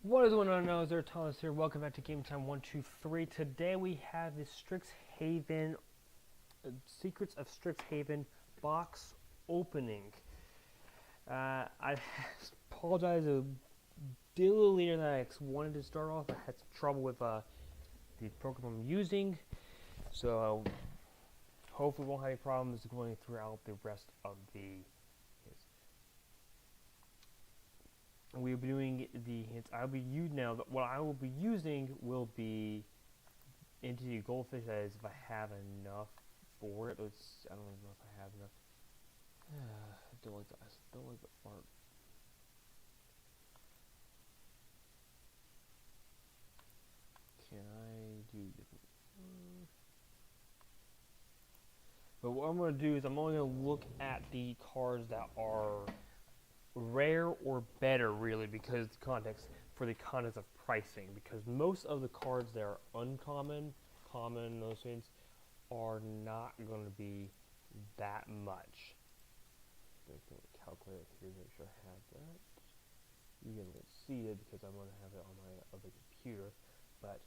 What is going on? There, Thomas here. Welcome back to Game Time 123. Today we have the Strixhaven Secrets of Strixhaven box opening. I apologize a little later than I wanted to start off. I had some trouble with the program I'm using, so hopefully we won't have any problems going throughout the rest of the. We'll be doing the hints. What I will be using will be entity goldfish. That is, if I have enough for it. I don't even know if I have enough. I don't like the art. Can I do different? But what I'm going to do is I'm only going to look at the cards that are rare or better, really, because the context of pricing, because most of the cards that are uncommon, common, those things, are not going to be that much. I'm going to calculate it here, make sure I have that. You guys won't see it because I'm going to have it on my other computer, but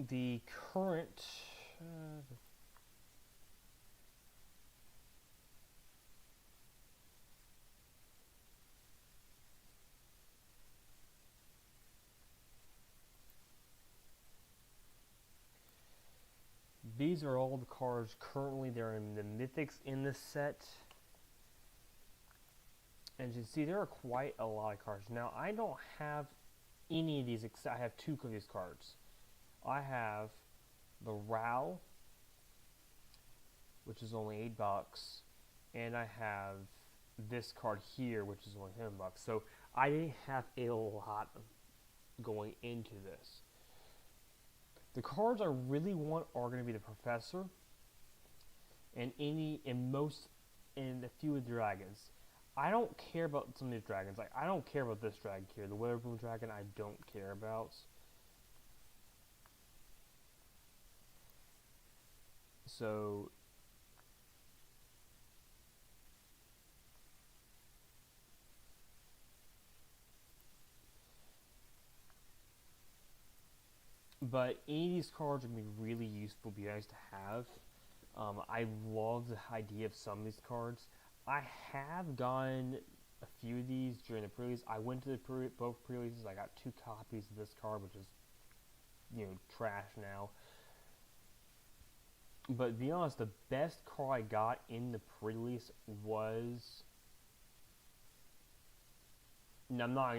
the current these are all the cards currently. They're in the mythics in this set. And as you can see, there are quite a lot of cards. Now, I don't have any of these except I have two of these cards. I have the Row, which is only $8, and I have this card here, which is only $10. So I didn't have a lot going into this. The cards I really want are going to be the Professor and a few of the dragons. I don't care about some of these dragons. Like, I don't care about this dragon here. The Weather Boom Dragon I don't care about. So but any of these cards are going to be really useful, be nice to have. I love the idea of some of these cards. I have gotten a few of these during the pre-release. I went to both pre-releases. I got 2 copies of this card, which is, trash now. But to be honest, the best card I got in the pre-release was. Now, I'm not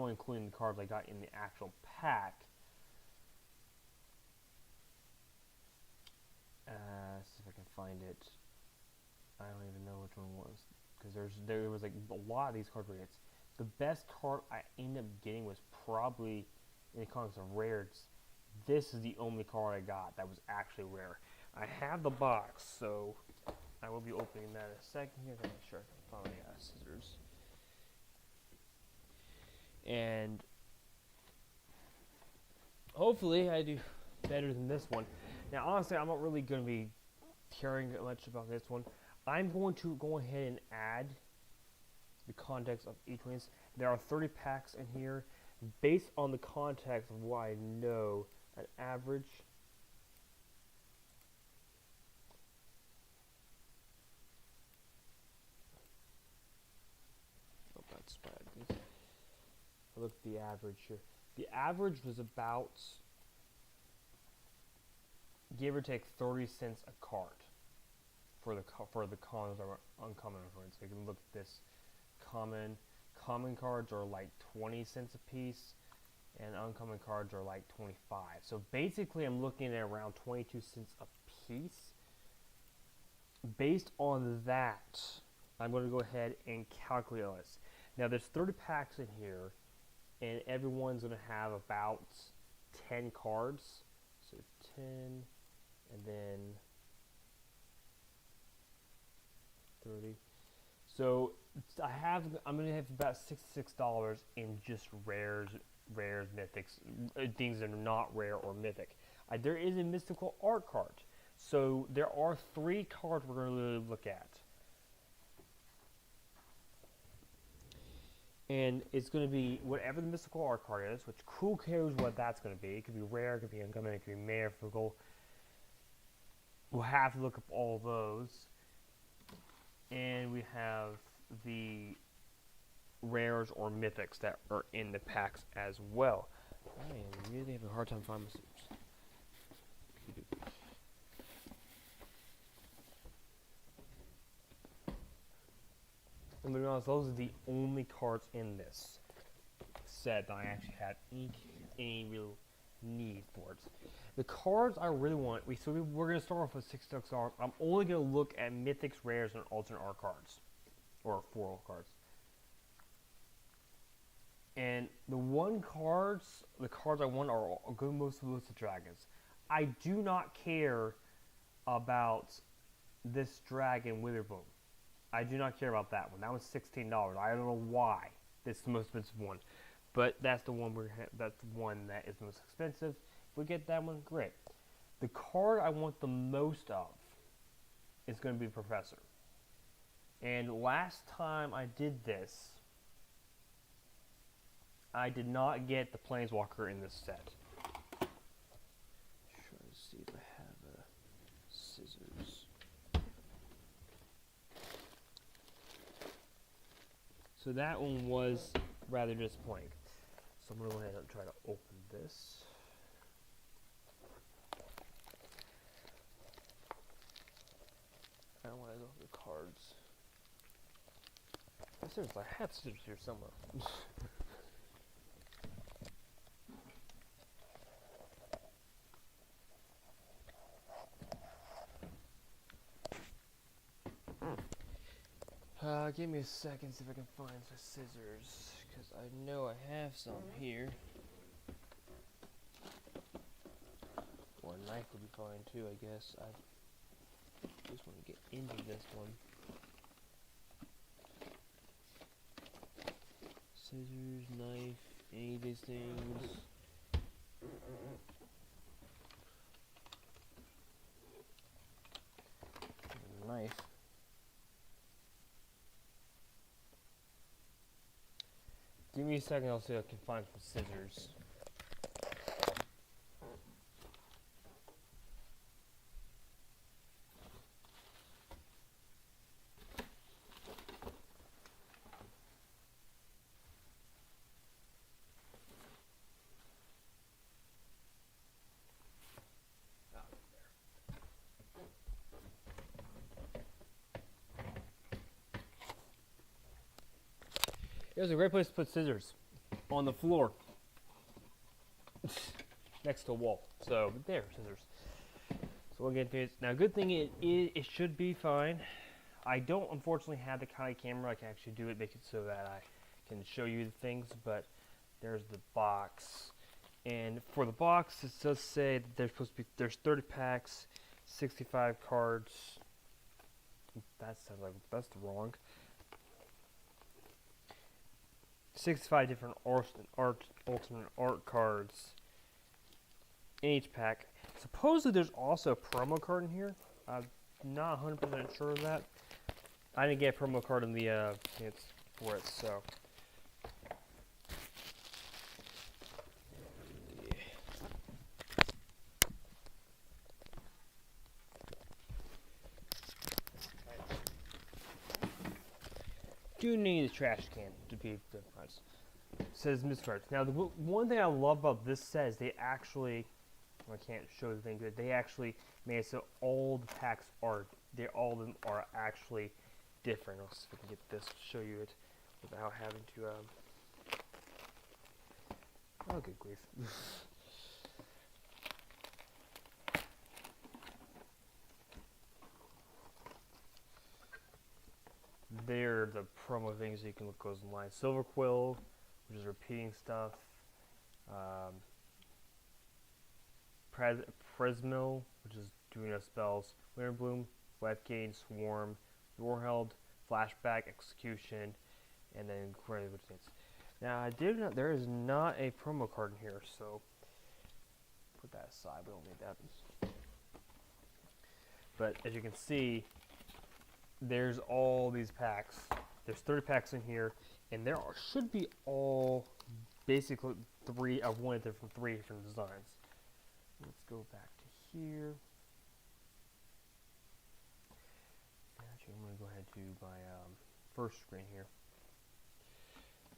including the cards I got in the actual pack. See if I can find it. I don't even know which one it was, because there was like a lot of these card variants. The best card I ended up getting was probably, in the context of rares, this is the only card I got that was actually rare. I have the box, so I will be opening that in a second here to make sure I can find my scissors. And hopefully I do better than this one. Now, honestly, I'm not really going to be caring much about this one. I'm going to go ahead and add the context of each one. There are 30 packs in here. Based on the context of what I know, an average. Oh, that's bad. Look at the average here. The average was about, give or take, 30 cents a card for the commons or uncommon cards. So you can look at this. Common cards are like 20 cents a piece, and uncommon cards are like 25. So basically, I'm looking at around 22 cents a piece. Based on that, I'm going to go ahead and calculate this. Now, there's 30 packs in here, and everyone's going to have about 10 cards. So 10, and then 30. So I'm going to have about $66 in just rares, mythics, things that are not rare or mythic. There is a mystical art card. So there are 3 cards we're going to look at. And it's going to be whatever the mystical art card is, which who cares what that's going to be. It could be rare, it could be uncommon, it could be mythical. We'll have to look up all those. And we have the rares or mythics that are in the packs as well. I am really having a hard time finding my scissors. And to be honest, those are the only cards in this set that I actually had any real need for it. The cards I really want, we're going to start off with $6. I'm only going to look at mythics, rares, and alternate art cards, or foil cards. And the cards I want are good, most of the dragons. I do not care about this dragon Witherbloom. I do not care about that one. That one's $16. I don't know why. This is the most expensive one, but that's the one that's the one that is the most expensive. If we get that one, great. The card I want the most of is going to be Professor. And last time I did this, I did not get the Planeswalker in this set. Try to see if I have scissors. So that one was rather disappointing. So I'm going to go ahead and try to open this. I don't want to go over the cards. Seriously, I had scissors here somewhere. Give me a second, see if I can find some scissors, because I know I have some here. Or a knife would be fine too, I guess. I just want to get into this one. Scissors, knife, any of these things. Knife. Give me a second, I'll see if I can find some scissors. Here's a great place to put scissors. On the floor. Next to a wall. So, there, scissors. So we'll get to it. Now, good thing it should be fine. I don't, unfortunately, have the kind of camera I can actually do it, make it so that I can show you the things, but there's the box. And for the box, it does say that there's 30 packs, 65 cards. That sounds like that's wrong. 65 different alternate art cards in each pack. Supposedly there's also a promo card in here. I'm not 100% sure of that. I didn't get a promo card in the for it, so. Do need a trash can to be the price. It says Miss Cards. Now, the one thing I love about this set is they actually, I can't show the thing, but they actually made it so all the packs are, all of them are actually different. I'll see if I can get this to show you it without having to, oh, good grief. They're the promo things so you can look those online. Silver Quill, which is repeating stuff. Presmil, which is doing no spells. Winterbloom, Webgate, Swarm, Warheld, Flashback, Execution, and then Query. Now I did not. There is not a promo card in here, so put that aside. We don't need that. But as you can see, there's all these packs. There's 30 packs in here, And there should be all basically three of one from three different designs. Let's go back to here. Actually, I'm going to go ahead to my first screen here.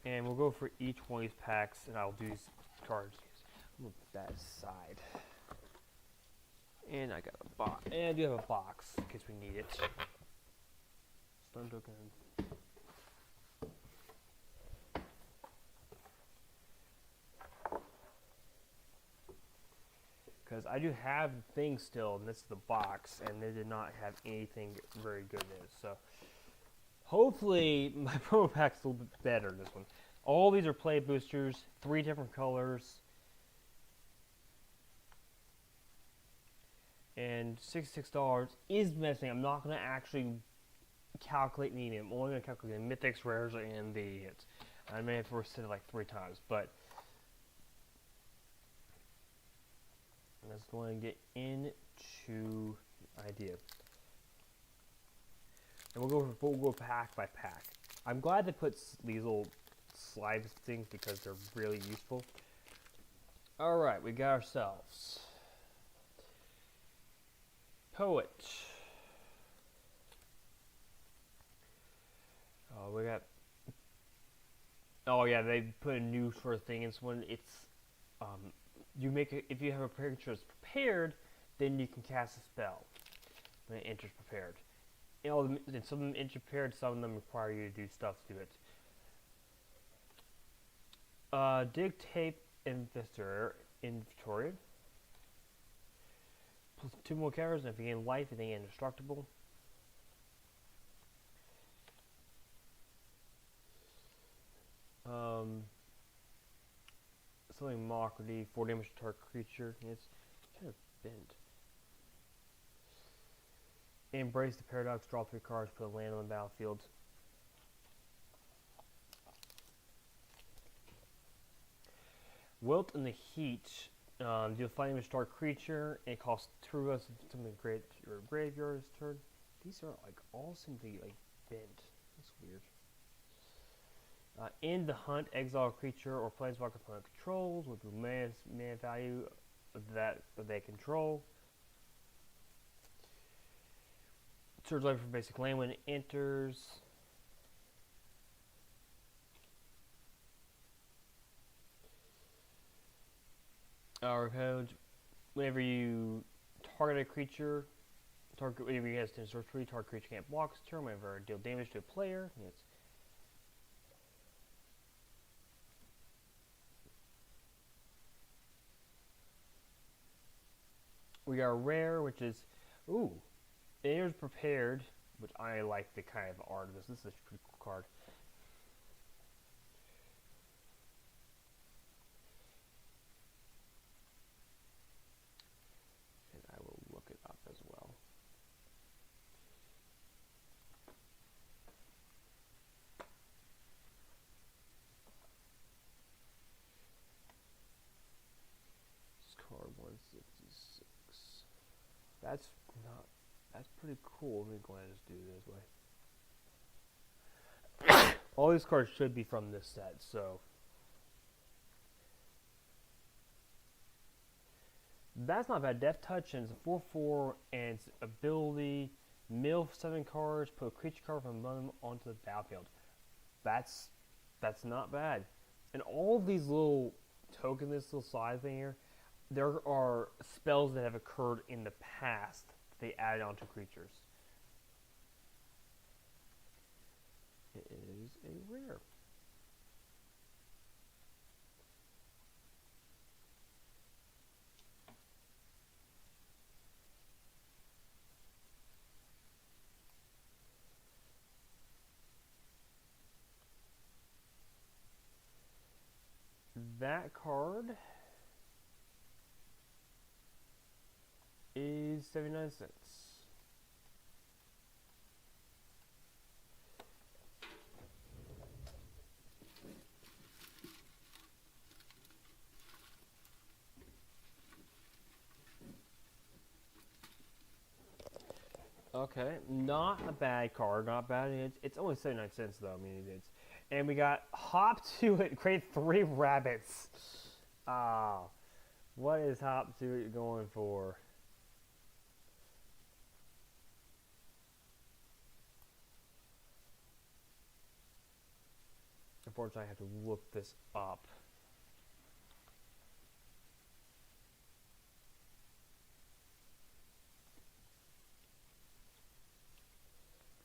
And we'll go for each one of these packs, and I'll do these cards. I'm going to put that aside. And I got a box. And I do have a box in case we need it. Stun token. Because I do have things still, and this is the box, and they did not have anything very good in it. So hopefully my promo pack's a little bit better than this one. All these are play boosters, 3 different colors, and $66 is missing. I'm not going to actually calculate any of them. I'm only going to calculate the mythics, rares, and the hits. I may have said it like 3 times, but let's go and get into the idea. And we'll go pack by pack. I'm glad they put these little slide things because they're really useful. Alright, we got ourselves Poet. We got. Oh yeah, they put a new sort of thing in this one. It's you make it if you have a picture that's prepared, then you can cast a spell when it enters prepared. You know, and some of them enter prepared, some of them require you to do stuff to do it. Dictate inventory. Plus 2 more counters, and if you gain life, you gain indestructible. Something mock would be 4 damage to target creature. It's kind of bent. Embrace the paradox. Draw 3 cards. Put a land on the battlefield. Wilt in the Heat. Deal 5 damage to target creature. And it costs 2 of us something great. Your graveyard is turned. These are like all seem to be like bent. That's weird. End the hunt, exile a creature or planeswalker opponent controls with the mana value that they control. Search life for basic land when it enters. Whenever you target a creature, whenever you cast a sorcery, target creature can't block its turn. Whenever deal damage to a player, it's we got a rare, which is, it is prepared, which I like the kind of art of this. This is a pretty cool card. And I will look it up as well. This card 166. That's pretty cool. Let me go ahead and just do it this way. All these cards should be from this set, so that's not bad. Death Touch, and it's a 4/4, and it's ability, mill 7 cards, put a creature card from among them onto the battlefield. That's not bad. And all of these little tokens, this little slide thing here, there are spells that have occurred in the past that they added onto creatures. It is a rare. That card is 79 cents. Okay, not a bad card, not bad. It's only 79 cents though. I mean, And we got Hop to It, create 3 rabbits. Ah, what is Hop to It going for? Unfortunately, I have to look this up.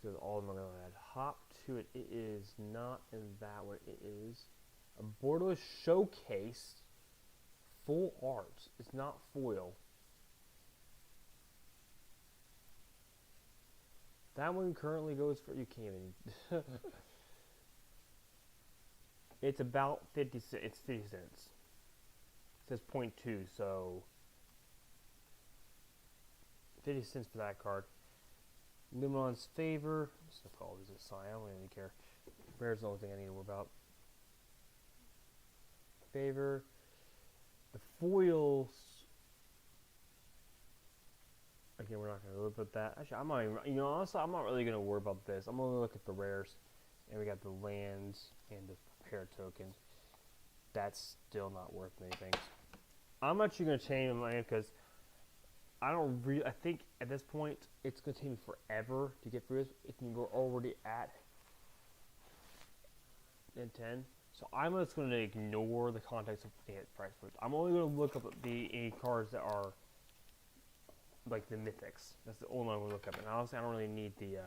Because all of them are going to add Hop to It. It is not in that one. It is a borderless showcase. Full art. It's not foil. That one currently goes for, you can't even. It's about 50 cents. It's 50 cents. It says 0.2, so 50 cents for that card. Luminon's Favor. I'm just gonna put all these aside. I don't really care. Rare's the only thing I need to worry about. Favor. The foils. Again, we're not gonna look at that. Actually, I'm not even. You know, honestly, I'm not really gonna worry about this. I'm gonna look at the rares, and we got the lands and the prepared tokens. That's still not worth anything. I'm actually gonna change my land because I don't really. I think at this point it's gonna take me forever to get through this. We're already at 10. So I'm just going to ignore the context of the price points. I'm only going to look up the cards that are like the mythics. That's the only one I'm going to look up. And honestly, I don't really need the.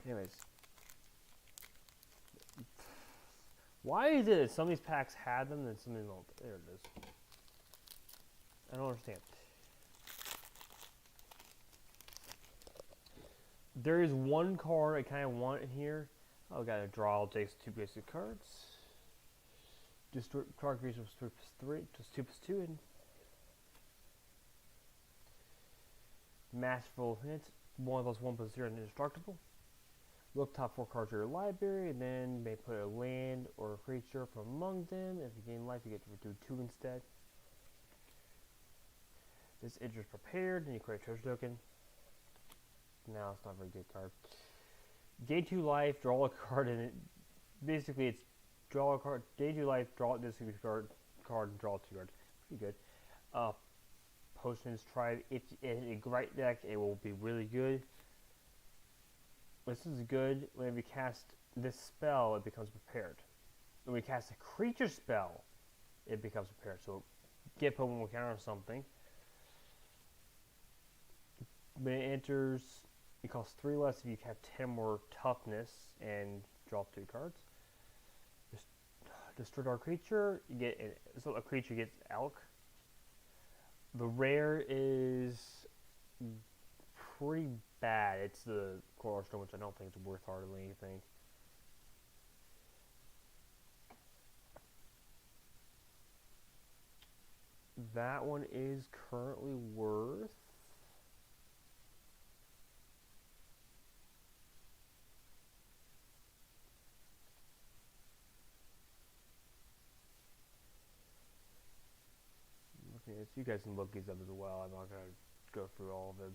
Anyways, why is it that some of these packs had them and some of them don't? There it is. I don't understand. There is one card I kind of want in here. Oh, gotta draw. Takes 2 basic cards. Destroy card creation was 3+3, just 2+2, and Masterful Hint. 1+1+0 and indestructible. Look top 4 cards of your library, and then may put a land or a creature from among them. If you gain life, you get to do 2 instead. This enters prepared, and you create a treasure token. No, it's not a very good card. Gain 2 life, draw a card, and it basically it's draw a card, gain 2 life, draw this card, and draw 2 cards. Pretty good. Potions tried. If in a great deck, it will be really good. This is good. When we cast this spell, it becomes prepared. When we cast a creature spell, it becomes prepared. So get put one more counter or something. When it enters, it costs 3 less if you have 10 more toughness and draw 2 cards. Destroy our creature, you get so a creature gets elk. The rare is pretty bad. It's the Cornerstone, which I don't think is worth hardly anything. That one is currently worth. Okay, so you guys can look these up as well. I'm not gonna go through all of them.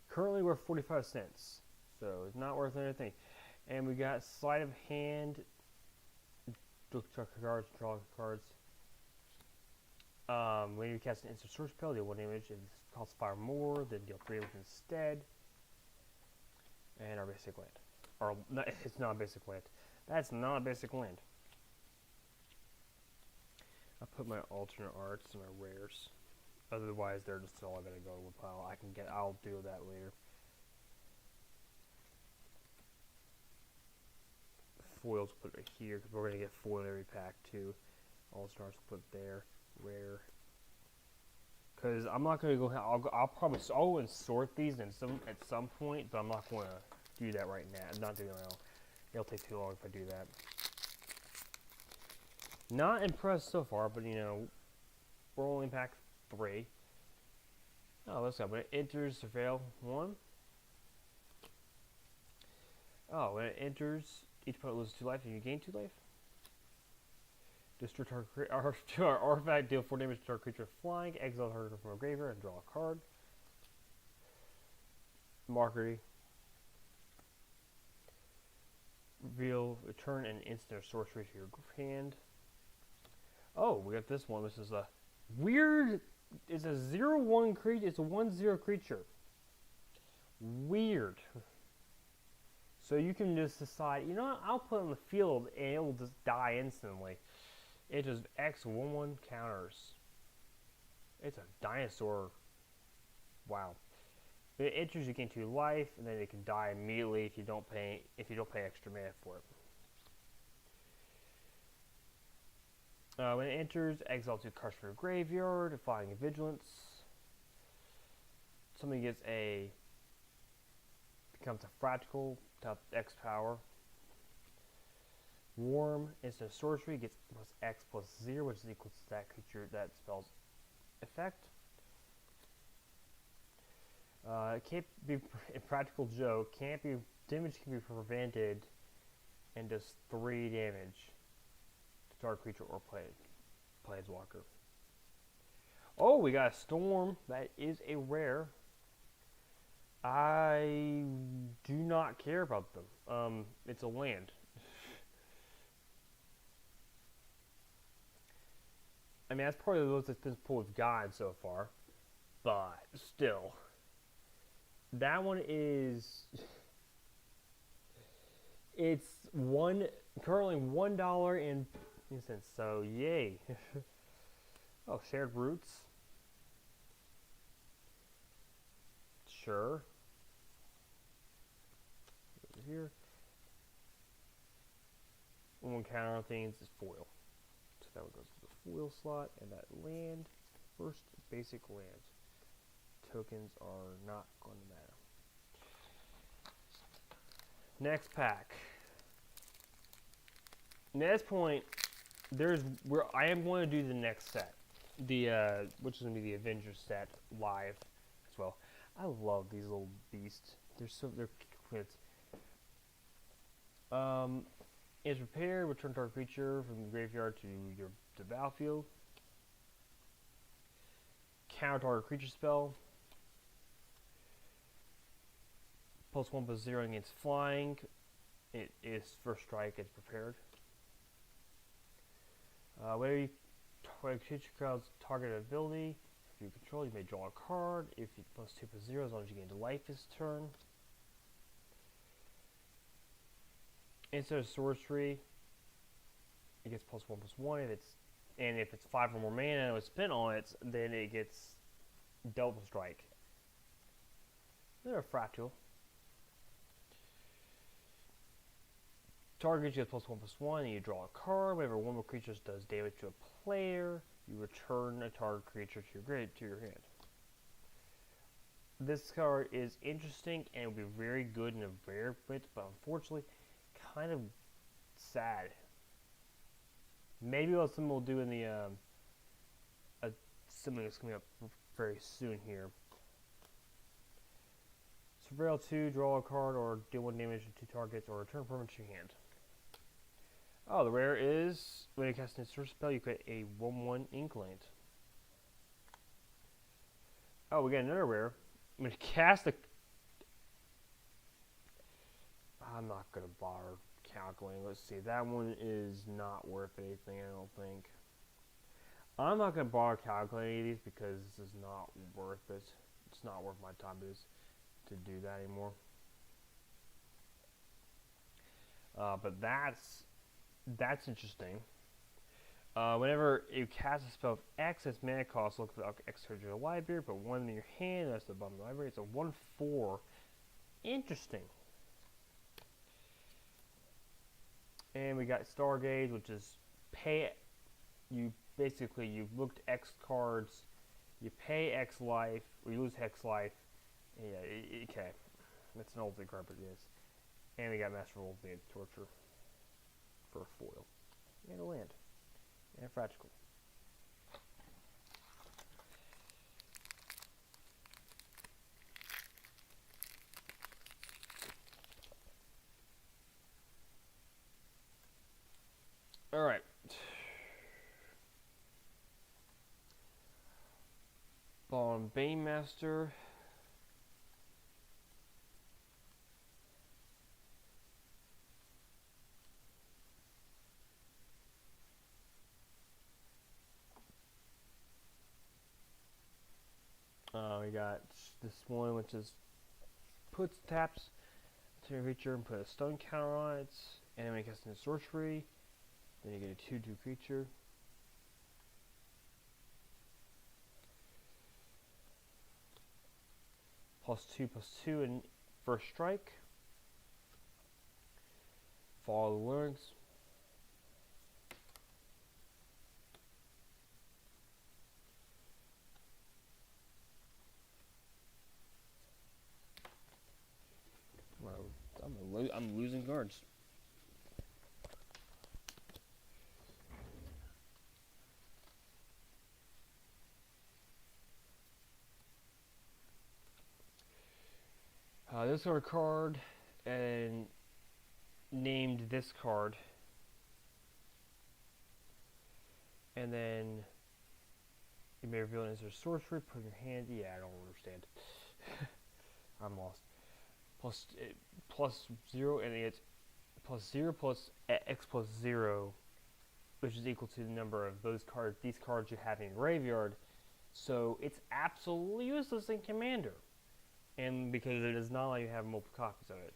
Currently we're 45 cents, so it's not worth anything. And we got sleight of hand. Look cards, draw cards. When you cast an instant search spell, deal 1 damage. If it costs 5 more, then deal 3 damage instead. And our basic land. Or, no, it's not a basic land. That's not a basic land. I put my alternate arts and my rares. Otherwise, they're just all gonna go to a pile. I'll do that later. Foils put right here because we're gonna get foil every pack too. All stars put there. Rare. Because I'm not gonna go. I'll probably go and sort these at some point, but I'm not going to do that right now. I'm not doing it now. It'll take too long if I do that. Not impressed so far, but you know, we're only in pack 3. Oh, let's go. When it enters, surveil 1. Oh, when it enters, each opponent loses 2 life and you gain 2 life. Destroy our artifact, deal 4 damage to our creature flying, exile target from a graveyard, and draw a card. Markery. Reveal, return an instant or sorcery to your hand. Oh, we got this one. This is a weird. It's a 0/1 creature. It's a 1/0 creature. Weird. So you can just decide, you know what, I'll put it on the field and it will just die instantly. It just X 1/1 counters. It's a dinosaur. Wow. It enters, you gain 2 life, and then it can die immediately if you don't pay extra mana for it. When it enters, exile 2 cards from your graveyard, defying vigilance. Somebody becomes a fractal, top X power. Warm instant sorcery gets plus X plus 0, which is equal to that creature that spell's effect. It can't be a practical joke. Damage can be prevented, and does 3 damage to target creature or planeswalker. Oh, we got a storm. That is a rare. I do not care about them. It's a land. I mean, that's probably the most expensive pool we've gotten so far, but still. That one is, it's currently $1.50, so yay. Oh, shared roots. Sure. Over here. One counter on things is foil. So that one goes to the foil slot, and that land, first basic land. Tokens are not going to matter. Next pack. At this point, I am going to do the next set, which is going to be the Avengers set live as well. I love these little beasts. They're cute. Is prepared. Return target creature from the graveyard to the battlefield. Counter target creature spell. +1/+0 against flying. It is first strike. It's prepared. Whenever you creature crowds target ability, if you control, you may draw a card. If you +2/+0, as long as you gain to life this turn. Instead of sorcery, it gets +1/+1. If it's 5 or more mana and it was spent on it, then it gets double strike. They're a fractal. Target gets +1/+1, and you draw a card. Whenever one more creature does damage to a player, you return a target creature to your hand. This card is interesting and will be very good in a rare bit, but unfortunately, kind of sad. Maybe what someone will do in the something that's coming up very soon here. Surveil 2, draw a card, or deal 1 damage to 2 targets, or return permanent to your hand. Oh, the rare is, when you cast an instant spell, you get a 1/1 Inkland. Oh, we got another rare. I'm going to cast a... I'm not going to bother calculating. Let's see. That one is not worth anything, I don't think. I'm not going to bother calculating any of these because this is not worth it. It's not worth my time to do that anymore. But that's interesting. Whenever you cast a spell of excess mana cost, look for the X card in your library, put 1 in your hand, that's the bottom of the library. It's a 1/4. Interesting. And we got Stargaze, which is you've looked X cards, you pay X life, or you lose X life. Yeah, okay. That's an ultimate card, but yes. And we got Master of Ultimate Torture for a foil. And a land. And a fractal. Alright. Bond Banemaster. We got this one, which is taps to your creature and put a stun counter on it, and then when it casts a sorcery, then you get a 2/2 creature. +2/+2 in first strike. Follow the lyrics. I'm losing cards. This are a card and named this card, and then you may reveal it as a sorcery. Put in your hand. Yeah, I don't understand. I'm lost. +0, and it's +0 plus X +0, which is equal to the number of these cards you have in your graveyard. So it's absolutely useless in Commander, and because it does not let you have multiple copies of it.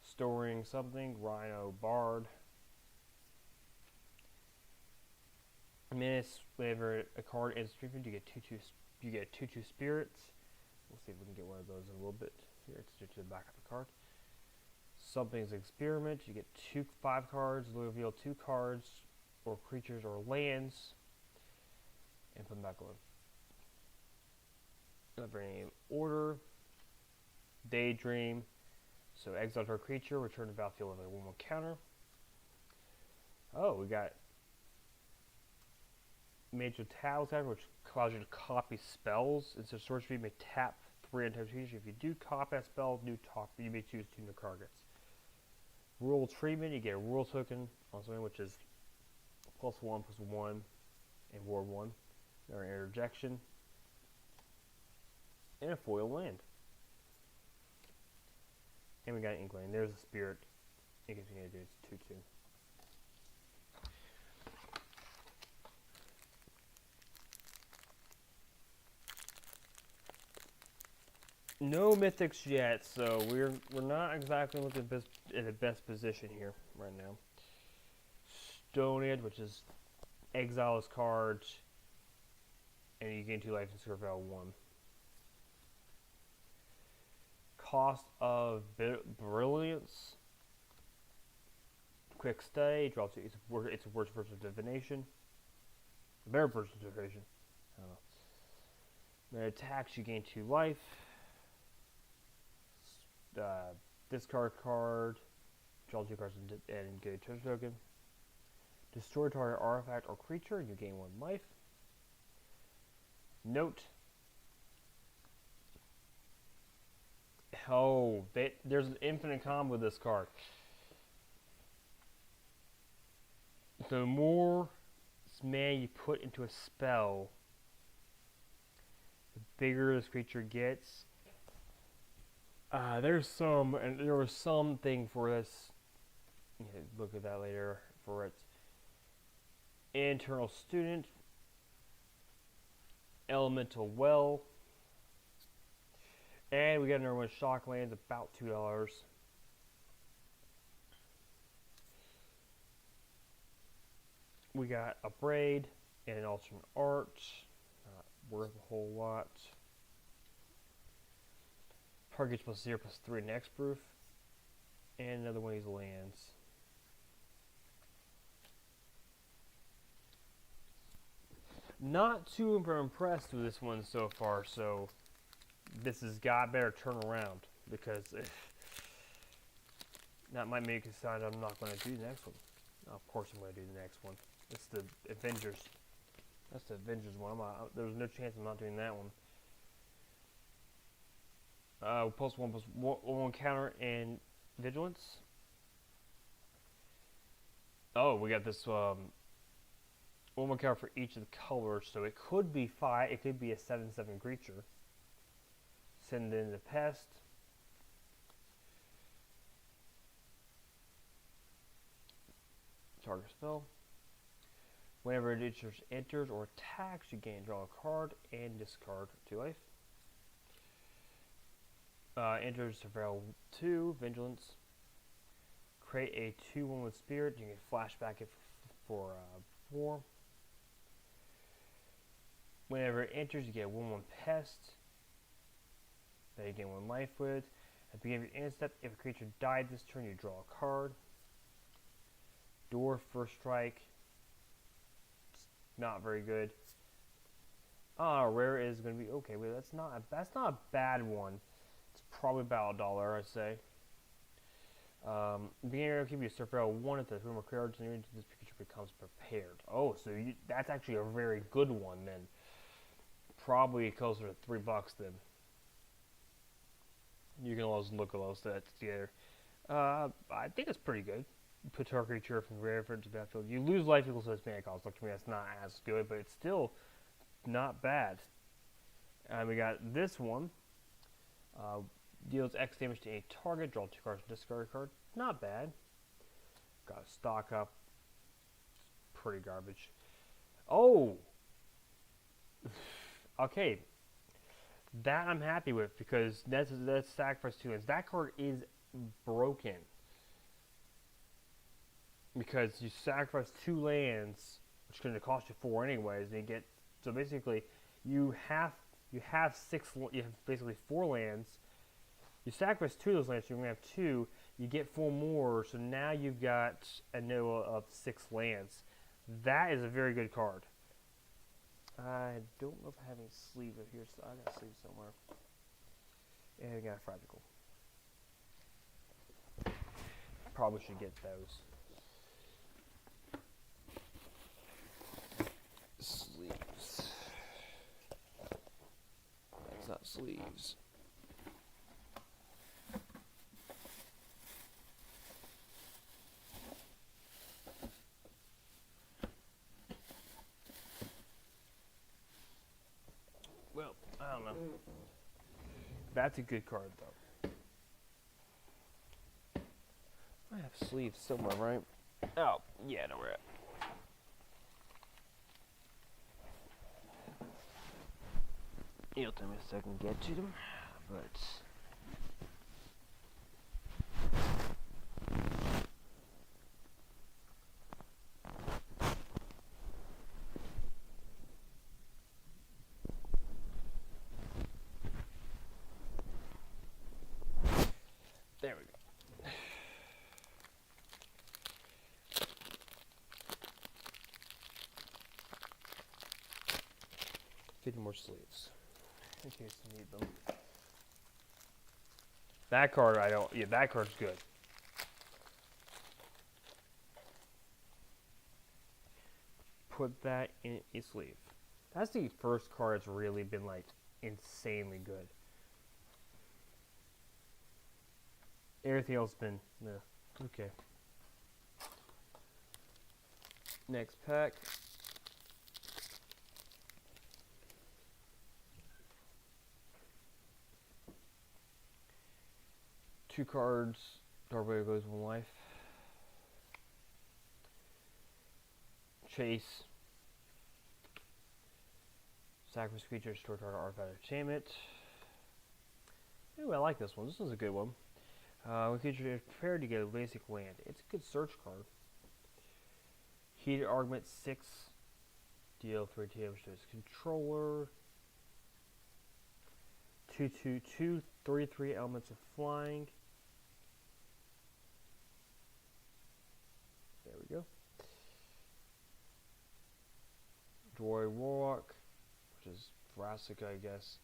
Storing something, Rhino, Bard. Menace. Whenever a card is Strixhaven, you get 2/2 spirits. We'll see if we can get one of those in a little bit. Here, it's to the back of the card. Something's experiment. You get 5 cards. Reveal 2 cards, or creatures, or lands, and put them back on. Never name order. Daydream. So exile our creature. Return to battlefield with a 1/1 counter. Oh, we got Major Towels, which allows you to copy spells. It's a sorcery. You may tap 3 untouched creatures. If you do copy that spell, you may choose 2 new targets. Rural treatment, you get a rural token on something, which is +1/+1 in Ward 1. Or interjection. And a foil land. And we got Inkling. There's a spirit. I guess we need to do it's 2/2. No mythics yet, so we're not exactly looking at the best position here right now. Stone Edge, which is exile as cards, and you gain 2 life and survival 1. Cost of Brilliance. Quick Stay. Draw 2. It's a worse version of Divination. A better version of Divination. I don't know. When it attacks, you gain 2 life. Discard card, draw 2 cards and get a treasure token. Destroy target artifact or creature, and you gain 1 life. Note. Oh, there's an infinite combo with this card. The more mana you put into a spell, the bigger this creature gets. There was something for this. You can look at that later for it. Internal Student, Elemental Well, and we got another one. Shock Lands, about $2. We got a Braid and an Alternate Art, not worth a whole lot. Targets +0/+3 in Hexproof, and another one of these lands. Not too impressed with this one so far, so this has got better turn around, because that might make it sound I'm not going to do the next one. Of course I'm going to do the next one. It's the Avengers. That's the Avengers one. There's no chance I'm not doing that one. +1/+1 counter and vigilance. Oh, we got this One more card for each of the colors, so it could be 5, it could be a 7/7 creature. Send in the pest. Target spell. Whenever it enters or attacks, you gain draw a card and discard 2 life. Enters Surveil 2, Vigilance. Create a 2/1 with Spirit. You can flashback it for 4. Whenever it enters, you get a 1/1 Pest that you gain 1 life with. At the beginning of your end step, if a creature died this turn, you draw a card. Door First Strike. Not very good. Rare is going to be okay. Wait, that's not a bad one. It's probably about $1, I'd say. Beginning of give you a Surveil 1 at the room of cards, and this creature becomes prepared. Oh, so that's actually a very good one then. Probably closer to $3 then. You can always look at those stats together. I think it's pretty good. Put target creature from rare for the battlefield. You lose life equals to its mana cost. Look, to me, that's not as good, but it's still not bad. We got this one. Deals X damage to any target. Draw 2 cards, discard a card. Not bad. Got a stock up. It's pretty garbage. Oh! Okay. That I'm happy with because that's sacrifice 2 lands. That card is broken. Because you sacrifice 2 lands, which is going to cost you 4 anyways, and you get so basically you have basically 4 lands. You sacrifice 2 of those lands, so you're going to have 2. You get 4 more, so now you've got a Noah of 6 lands. That is a very good card. I don't know if I have any sleeves up here, so I got sleeves somewhere. And I got a Fragile. Probably should get those. Sleeves. That's not sleeves. Well, I don't know. That's a good card, though. I have sleeves somewhere, right? Oh, yeah, no, we're at. It'll take me a second to get to them, but there we go. 50 more sleeves. In case you need them. That card, that card's good. Put that in a sleeve. That's the first card that's really been, like, insanely good. Everything else has been, no. Okay. Next pack. Two cards, Darby goes 1 life. Chase. Sacrifice creature, store target artifact enchantment. Ooh, I like this one. This one's a good one. When creature is prepared to get a basic land. It's a good search card. Heated Argument 6. Deal 3 damage to its controller. 2/2/2, 3/3 elements of flying. There we go. Droid Warlock, which is Brassica, I guess.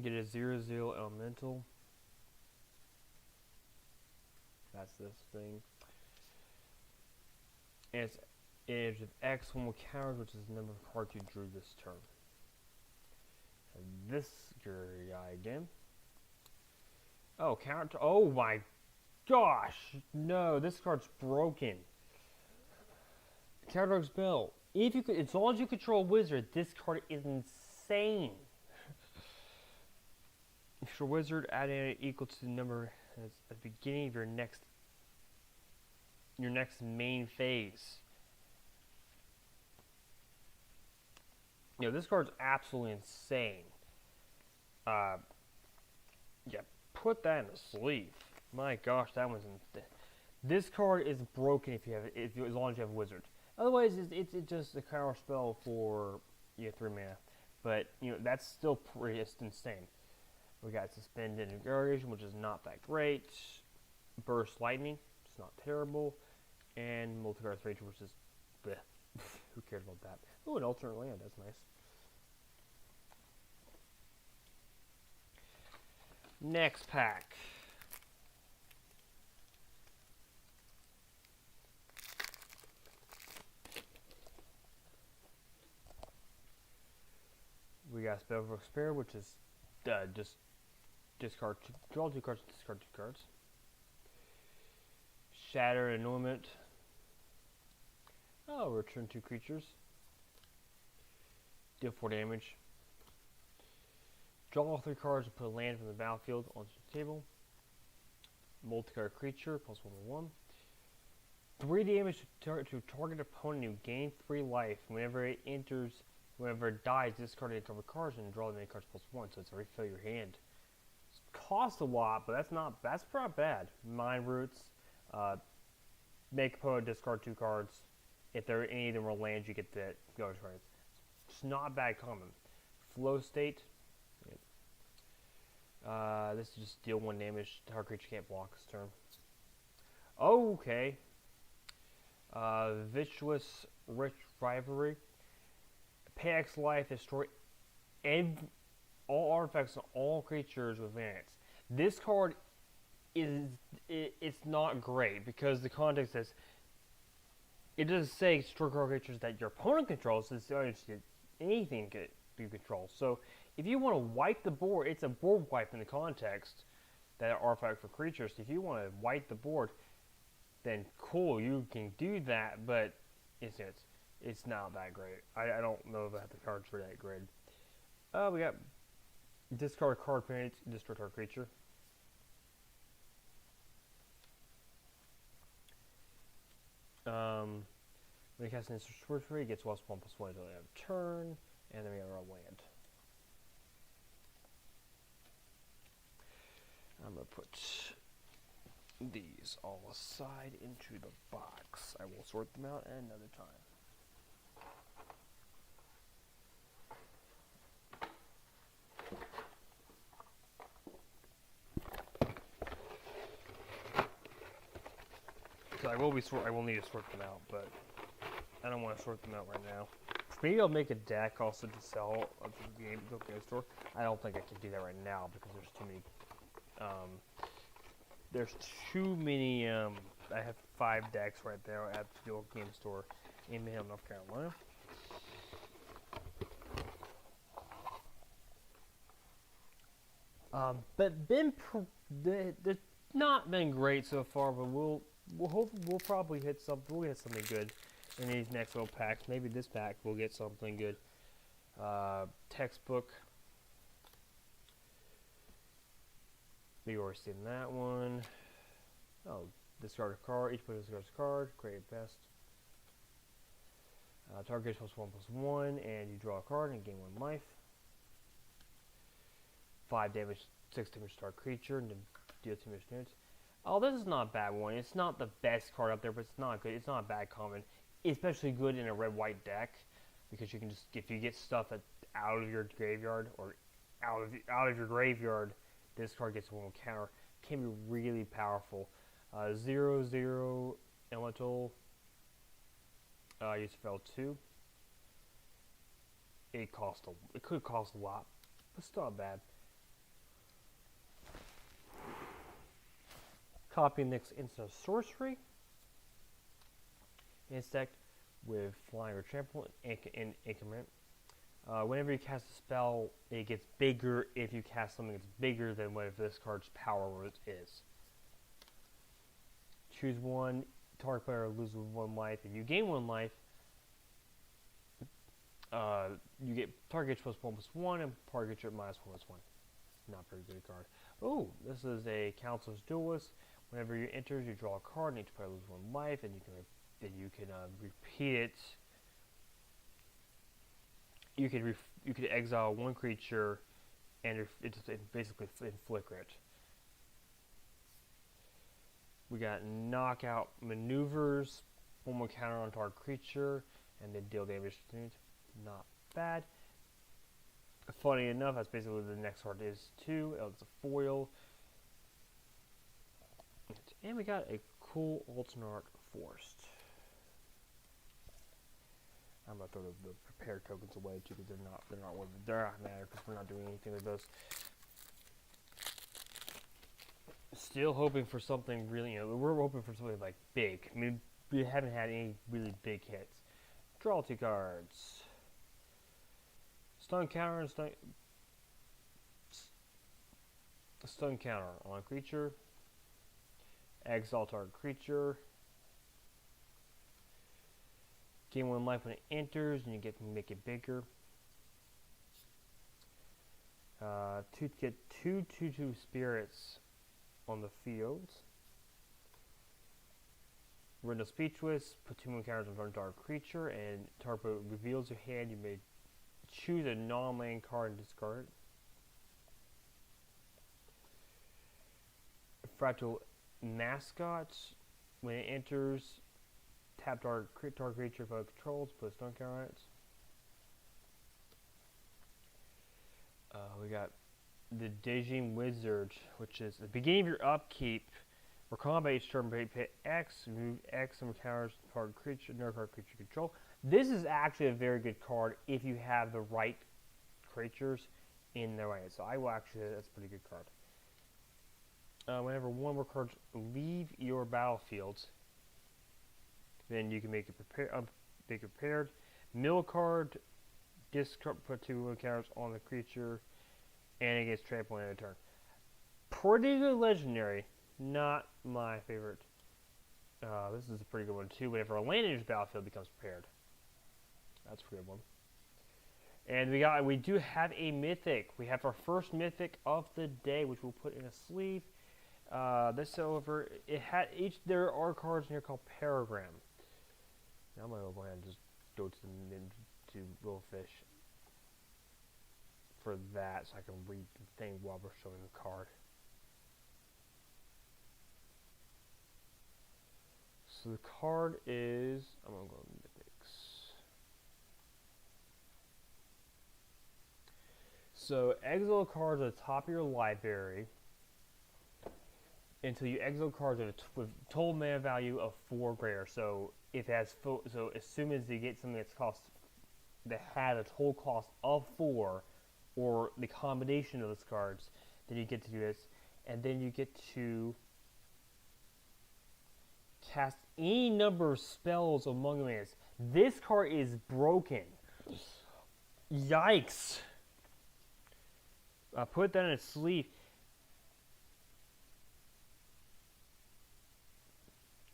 Get a 0/0 elemental. That's this thing. And it's image of X, 1 more counters, which is the number of cards you drew this turn. And this guy again. Oh, counter. Oh my gosh, no, this card's broken. Counter spell. If you could, as long as you control wizard, this card is insane. If your wizard added equal to the number at the beginning of your next main phase. You know, this card's absolutely insane. Yeah, put that in the sleeve. My gosh, that one's this card is broken if you have as long as you have a wizard. Otherwise, it's just a counter spell for 3 mana. But that's still pretty insane. We got Suspended Guardian, which is not that great. Burst Lightning, it's not terrible. And Multicard Rage, which is bleh. Who cares about that? Oh, an alternate land, that's nice. Next pack. We got Spellbook Spare, which is just discard, draw 2 cards, discard 2 cards. Shatter Annulment. Oh, return 2 creatures. Deal 4 damage. Draw 3 cards and put a land from the battlefield onto the table. Multicard creature, +1/1. 3 damage to target opponent. You gain 3 life. Whenever it enters, whenever it dies, discard a cover cards and draw the many cards +1. So it's refill your hand. It costs a lot, but that's not bad. Mind Roots. Make opponent discard 2 cards. If there are any of them are lands, you get the go cards. It's not bad common. Flow State. This is just deal 1 damage. Target creature can't block this turn. Okay. Vicious Rich Rivalry. Pay X life, destroy all artifacts and all creatures with advance. This card it's not great because the context says it doesn't say destroy card creatures that your opponent controls. It's anything you control. So if you want to wipe the board, it's a board wipe in the context that artifact for creatures. If you want to wipe the board, then cool, you can do that, but it's not that great. I don't know that the cards are that great. We got discard card penalty, destroy target creature. When you cast an instant sorcery, it gets +1/+1 until the end of turn, and then we have our land. I'm gonna put these all aside into the box. I will sort them out at another time. So I will need to sort them out, but I don't want to sort them out right now. Maybe I'll make a deck also to sell at the game store. I don't think I can do that right now because there's too many. I have 5 decks right there at the old game store in Midtown, North Carolina. But they've not been great so far. But we'll probably hit something. We'll get something good in these next little packs. Maybe this pack we'll get something good. Textbook. We already seen that one. Oh, discard a card. Each player discards a card. Create best. Target is +1/+1, and you draw a card and gain 1 life. 5 damage, 6 damage to our creature, and then deal 2 damage. Oh, this is not a bad one. It's not the best card up there, but it's not good. It's not a bad common. Especially good in a red-white deck, because you can just, if you get stuff out of your graveyard, or out of your graveyard, this card gets 1 counter. Can be really powerful. 0/0 Elemental. Use spell 2. It could cost a lot, but still not bad. Copy next instant sorcery. Insect with flying or trample and increment. Whenever you cast a spell, it gets bigger if you cast something that's bigger than what this card's power is. choose one. Target player loses 1 life, and you gain 1 life. You get target +1/+1 and target -1/+1. Not very good card. Oh, this is a Counselor's Duelist. Whenever you enter, you draw a card, and each player loses 1 life, and you can repeat it. You could exile 1 creature, and it basically flicker it. We got Knockout Maneuvers. 1 more counter on target creature, and then deal damage to it. Not bad. Funny enough, that's basically what the next card is too. It's a foil. And we got a cool alternate forest. I'm gonna throw the prepared tokens away too, because they're not matter, because we're not doing anything with those. Still hoping for something really, we're hoping for something like big. I mean, we haven't had any really big hits. Draw 2 cards. Stun counter and stun counter on a creature. Exile target creature. Gain 1 life when it enters, and you get to make it bigger. To get 2/2/2 spirits on the field. Random Speechless. Put 2 more counters on target creature, and target reveals your hand. You may choose a non-land card and discard it. Fractal Mascot. When it enters, tap target creature if it controls, put a stun counter on it. We got the Dejin Wizard, which is at the beginning of your upkeep, for combat each turn, pay X, remove X number of counters, target creature, no card creature control. This is actually a very good card if you have the right creatures in the right. So I will actually, that's a pretty good card. Whenever 1 more cards leave your battlefield, then you can make it prepared. Mill card, discard, put 2 counters on the creature, and it gets trampled in a turn. Pretty good legendary. Not my favorite. This is a pretty good one too. Whenever a land enters battlefield, becomes prepared. That's a pretty good one. And we do have a mythic. We have our first mythic of the day, which we'll put in a sleeve. This over. There are cards in here called Paragram. Now I'm gonna go ahead and just go to Little Fish for that, so I can read the thing while we're showing the card. So the card is, I'm gonna go to Mythics. So exile cards at the top of your library until you exile cards with total mana value of 4 or greater. So if it has so as soon as you get something that has a total cost of 4, or the combination of those cards, then you get to do this, and then you get to cast any number of spells among them. This card is broken. Yikes! Put that in a sleeve.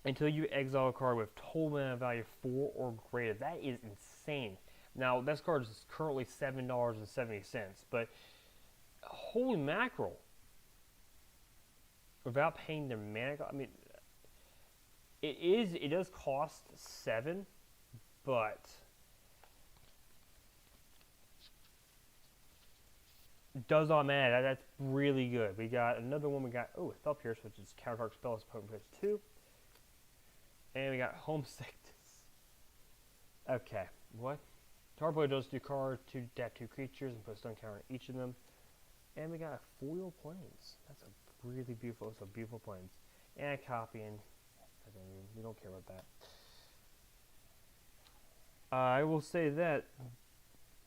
Until you exile a card with total mana value 4 or greater. That is insane. Now, this card is currently $7.70, but holy mackerel. Without paying the mana, I mean, it does cost 7, but it does not matter. That's really good. We got another one. We got Spell Pierce, which is counter target spell, potent plus 2. And we got Homesickness. Okay, what? Target does 2 cards, 2 creatures, and put a stun counter on each of them. And we got a foil plains. That's a really beautiful. It's a beautiful plains. And a copying. We don't care about that. I will say that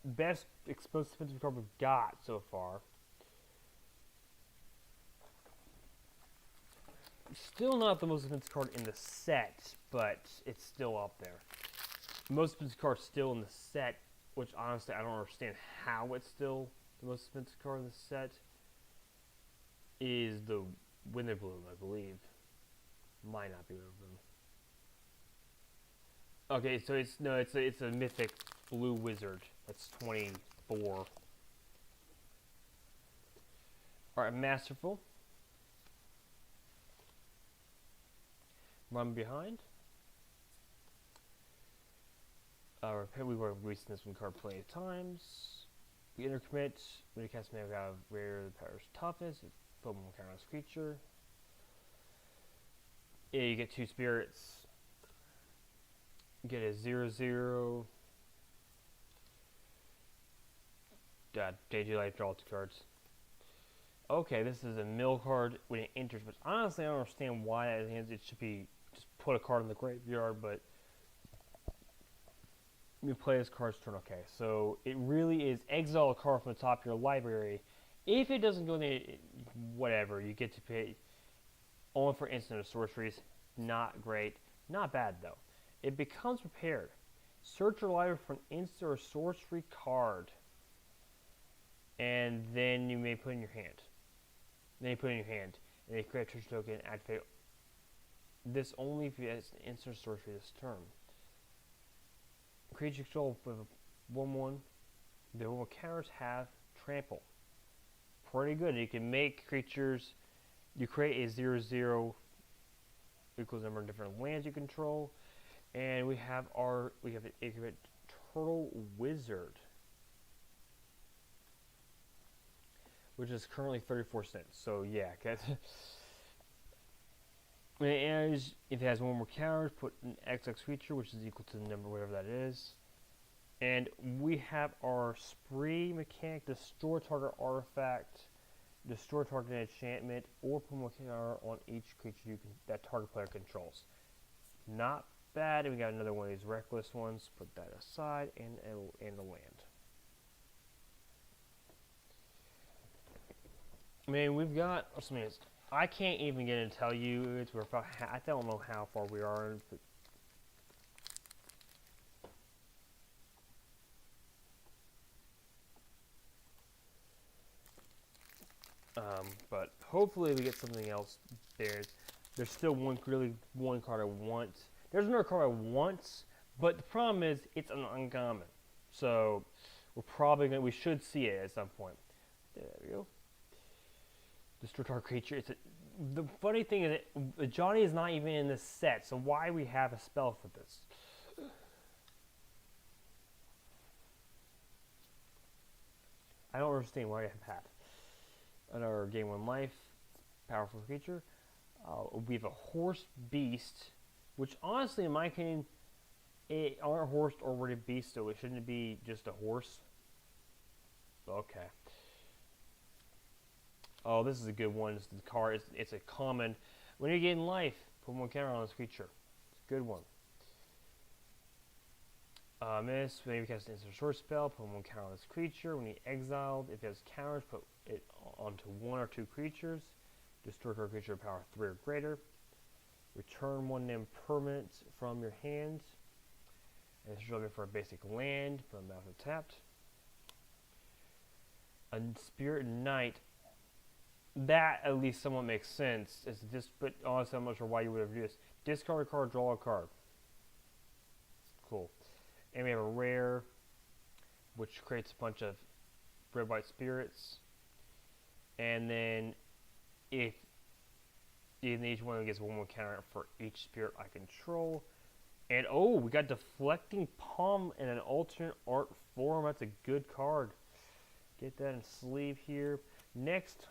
best exposed defensive card we've got so far. Still not the most expensive card in the set, but it's still up there. Most expensive card still in the set, which honestly I don't understand how it's still the most expensive card in the set, is the Winter Bloom, I believe. Might not be one of them. Okay, so it's a mythic blue wizard. That's 24. Alright, masterful. Run behind. We were wasting this one card plenty of times. We intercommit. When you cast mana out of rare, the power's toughness. Put one counter on this creature. Yeah, you get 2 spirits. Get a 0/0. Day 2 life, draw 2 cards. Okay, this is a mill card when it enters, but honestly, I don't understand why it should be just put a card in the graveyard, but you play this card's turn. Okay, so it really is exile a card from the top of your library. If it doesn't go in the, whatever, you get to pay only for instant or sorceries. Not great. Not bad, though. It becomes prepared. Search your library for an instant or sorcery card. And then you may put in your hand. Then you put in your hand. And you create a treasure token and activate this only if it has an instant or sorcery this turn. Creature control with a 1/1. The 1/1 counters have trample. Pretty good. You can make creatures. You create a 0/0 equals number of different lands you control. And we have an Ignorant Turtle Wizard, which is currently 34 cents. So yeah, and if it has 1 more counter, put an XX creature, which is equal to the number, whatever that is. And we have our spree mechanic: destroy target artifact, destroy target enchantment, or put one counter on each creature that target player controls. Not bad. And we got another one of these reckless ones. Put that aside, and the land. I mean, we've got something. I can't even get to tell you. We're about. I don't know how far we are. But hopefully we get something else there. There's still one card I want. There's another card I want, but the problem is it's an uncommon. So we should see it at some point. There we go. Destroy target creature. The funny thing is that Johnny is not even in this set, so why we have a spell for this? I don't understand why I have that. Another gain 1 life, powerful creature. We have a horse beast, which honestly, in my opinion, aren't horse already beast, so it shouldn't be just a horse. Okay. Oh, this is a good one. It's the card. It's a common. When you gain life, put 1 counter on this creature. It's a good one. Miss, maybe cast an instant short spell, put 1 counter on this creature. When he exiled, if it has counters, put it onto 1 or 2 creatures. Destroy target creature of power 3 or greater. Return 1 named permanent from your hand. And this is looking for a basic land, put them out tapped. A Spirit Knight. That at least somewhat makes sense. But honestly, I'm not sure why you would ever do this. Discard a card, draw a card. Cool. And we have a rare, which creates a bunch of red-white spirits. And then, if each one gets 1 more counter for each spirit I control. And oh, we got Deflecting Palm in an alternate art form. That's a good card. Get that in sleeve here. Next.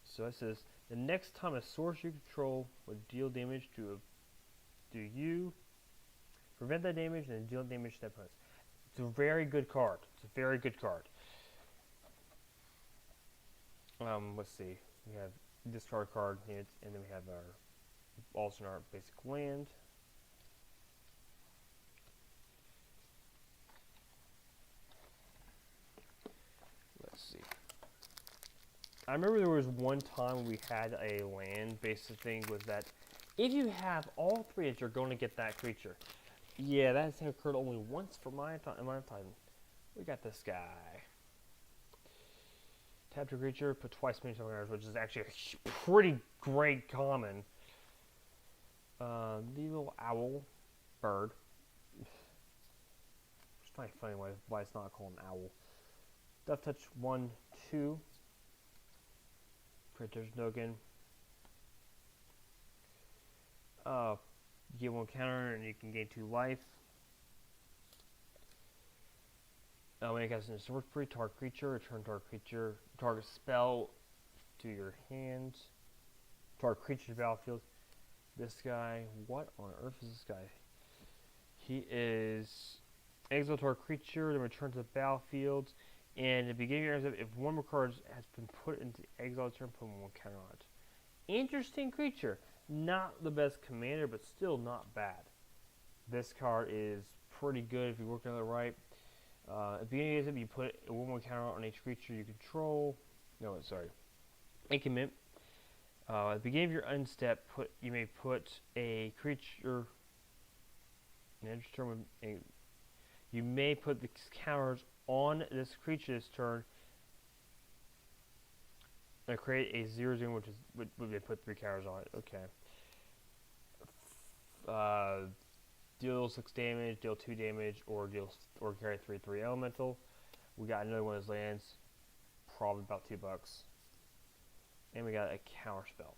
So it says, the next time a source you control would deal damage to you, prevent that damage and deal damage to that opponent. It's a very good card. It's a very good card. Let's see. We have discard card, and then we have our alternate art basic land. Let's see. I remember there was one time we had a land basic thing was that if you have all 3 you're going to get that creature. Yeah, that has occurred only once for my time. We got this guy. Tap to creature, put twice many counters, which is actually a pretty great common. The little owl, bird. It's kind of funny why it's not called an owl. Death touch 1, 2. Creatures Nogan. You get 1 counter and you can gain 2 life. When it casts a sorcery, target creature, return target spell to your hand. Target creature to battlefield. This guy, what on earth is this guy? He is exile target creature, then return to the battlefield. And at the beginning of your exile, if one more card has been put into exile turn, put 1 counter on it. Interesting creature. Not the best commander, but still not bad. This card is pretty good if you work on it right. At the beginning of the game, you put a 1/1 counter on each creature you control. No, sorry. Increment. At the beginning of your end step, you may put a creature. You may put the counters on this creature this turn. And create a 0/0, which they put 3 counters on it. Okay. Deal 6 damage, deal 2 damage, or carry 3/3 elemental. We got another one of those lands, probably about $2. And we got a counter spell.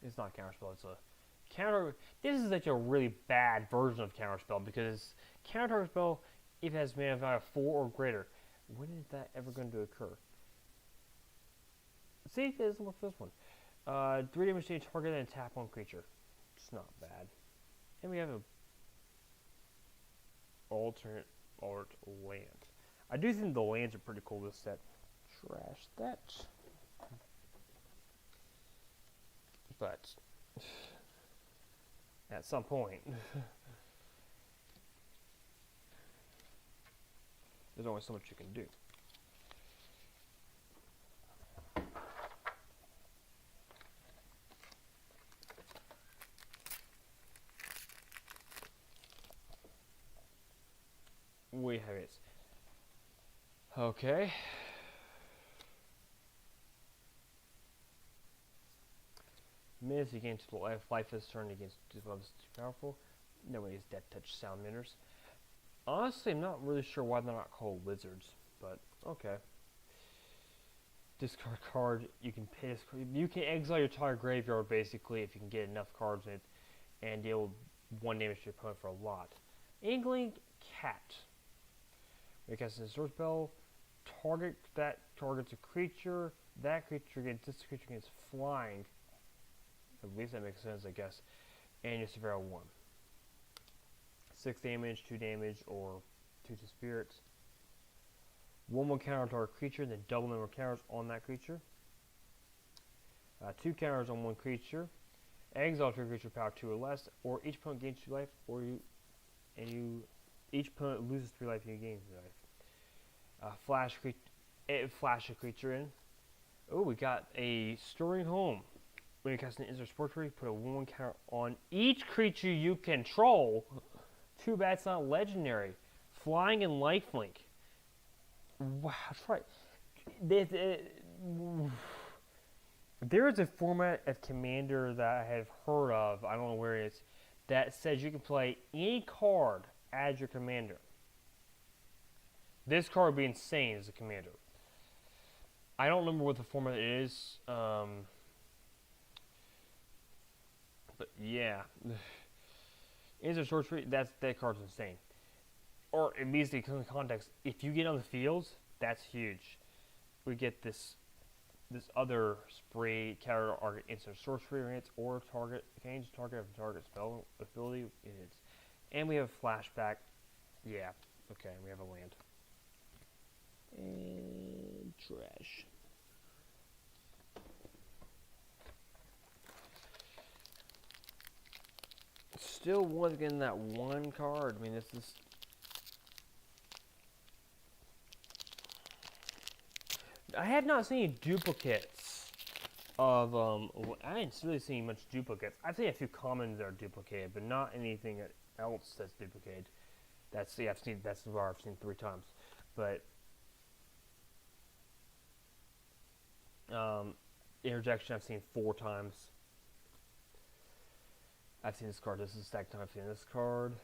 It's not a counter spell, it's a counter. This is like a really bad version of counter spell because counter spell, if it has mana value of 4 or greater. When is that ever going to occur? See, it doesn't work for this one. 3 damage to each target and tap 1 creature. It's not bad. And we have a alternate art land. I do think the lands are pretty cool this set. Trash that. But at some point there's only so much you can do. We have it. Okay. Minutes against life this turn against levels too powerful. Nobody's Death Touch Salamanders. Honestly, I'm not really sure why they're not called wizards, but okay. Discard card. You can pay this. You can exile your entire graveyard basically if you can get enough cards in it, and deal 1 damage to your opponent for a lot. Angling Cat. When it casts a sword spell, targets a creature. This creature gets flying. At least that makes sense, I guess. And you survive 1. 6 damage, 2 damage, or 2 to spirits. 1/1 counter to our creature, then double number of counters on that creature. 2 counters on 1 creature. Exile to a creature power 2 or less, or each opponent gains 2 life, each opponent loses 3 life and you gain 3 life. Flash a creature in. Oh, we got a Stirring Home. When you cast an instant sorcery, put a 1/1 counter on each creature you control. Too bad it's not legendary. Flying and lifelink. Wow, that's right. There is a format of Commander that I have heard of, I don't know where it is, that says you can play any card as your commander. This card would be insane as a commander. I don't remember what the format is, but yeah. Instant sorcery, that card's insane. Or at least in context, if you get on the field, that's huge. We get this other spray counter target instant sorcery units or target change target of target spell ability units. And we have flashback. Yeah, okay, we have a land. And trash. Still once again that one card. I mean, this is. I have not seen duplicates of I didn't really see much duplicates. I've seen a few commons that are duplicated, but not anything else that's duplicated. That's where I've seen 3 times. But Interjection I've seen 4 times. I've seen this card. This is the second time I've seen this card.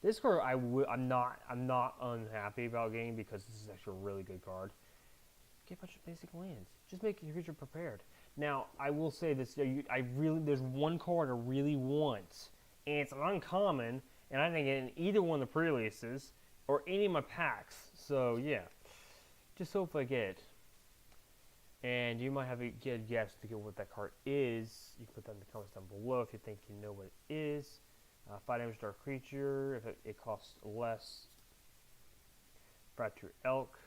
This card I'm not unhappy about getting because this is actually a really good card. Get a bunch of basic lands. Just make your creature prepared. Now I will say this: there's one card I really want, and it's an uncommon, and I didn't get in either one of the pre-releases or any of my packs. So yeah, just hope I get it. And you might have a good guess to get what that card is. You can put that in the comments down below if you think you know what it is. 5 damage to our creature if it costs less. Fracture Elk.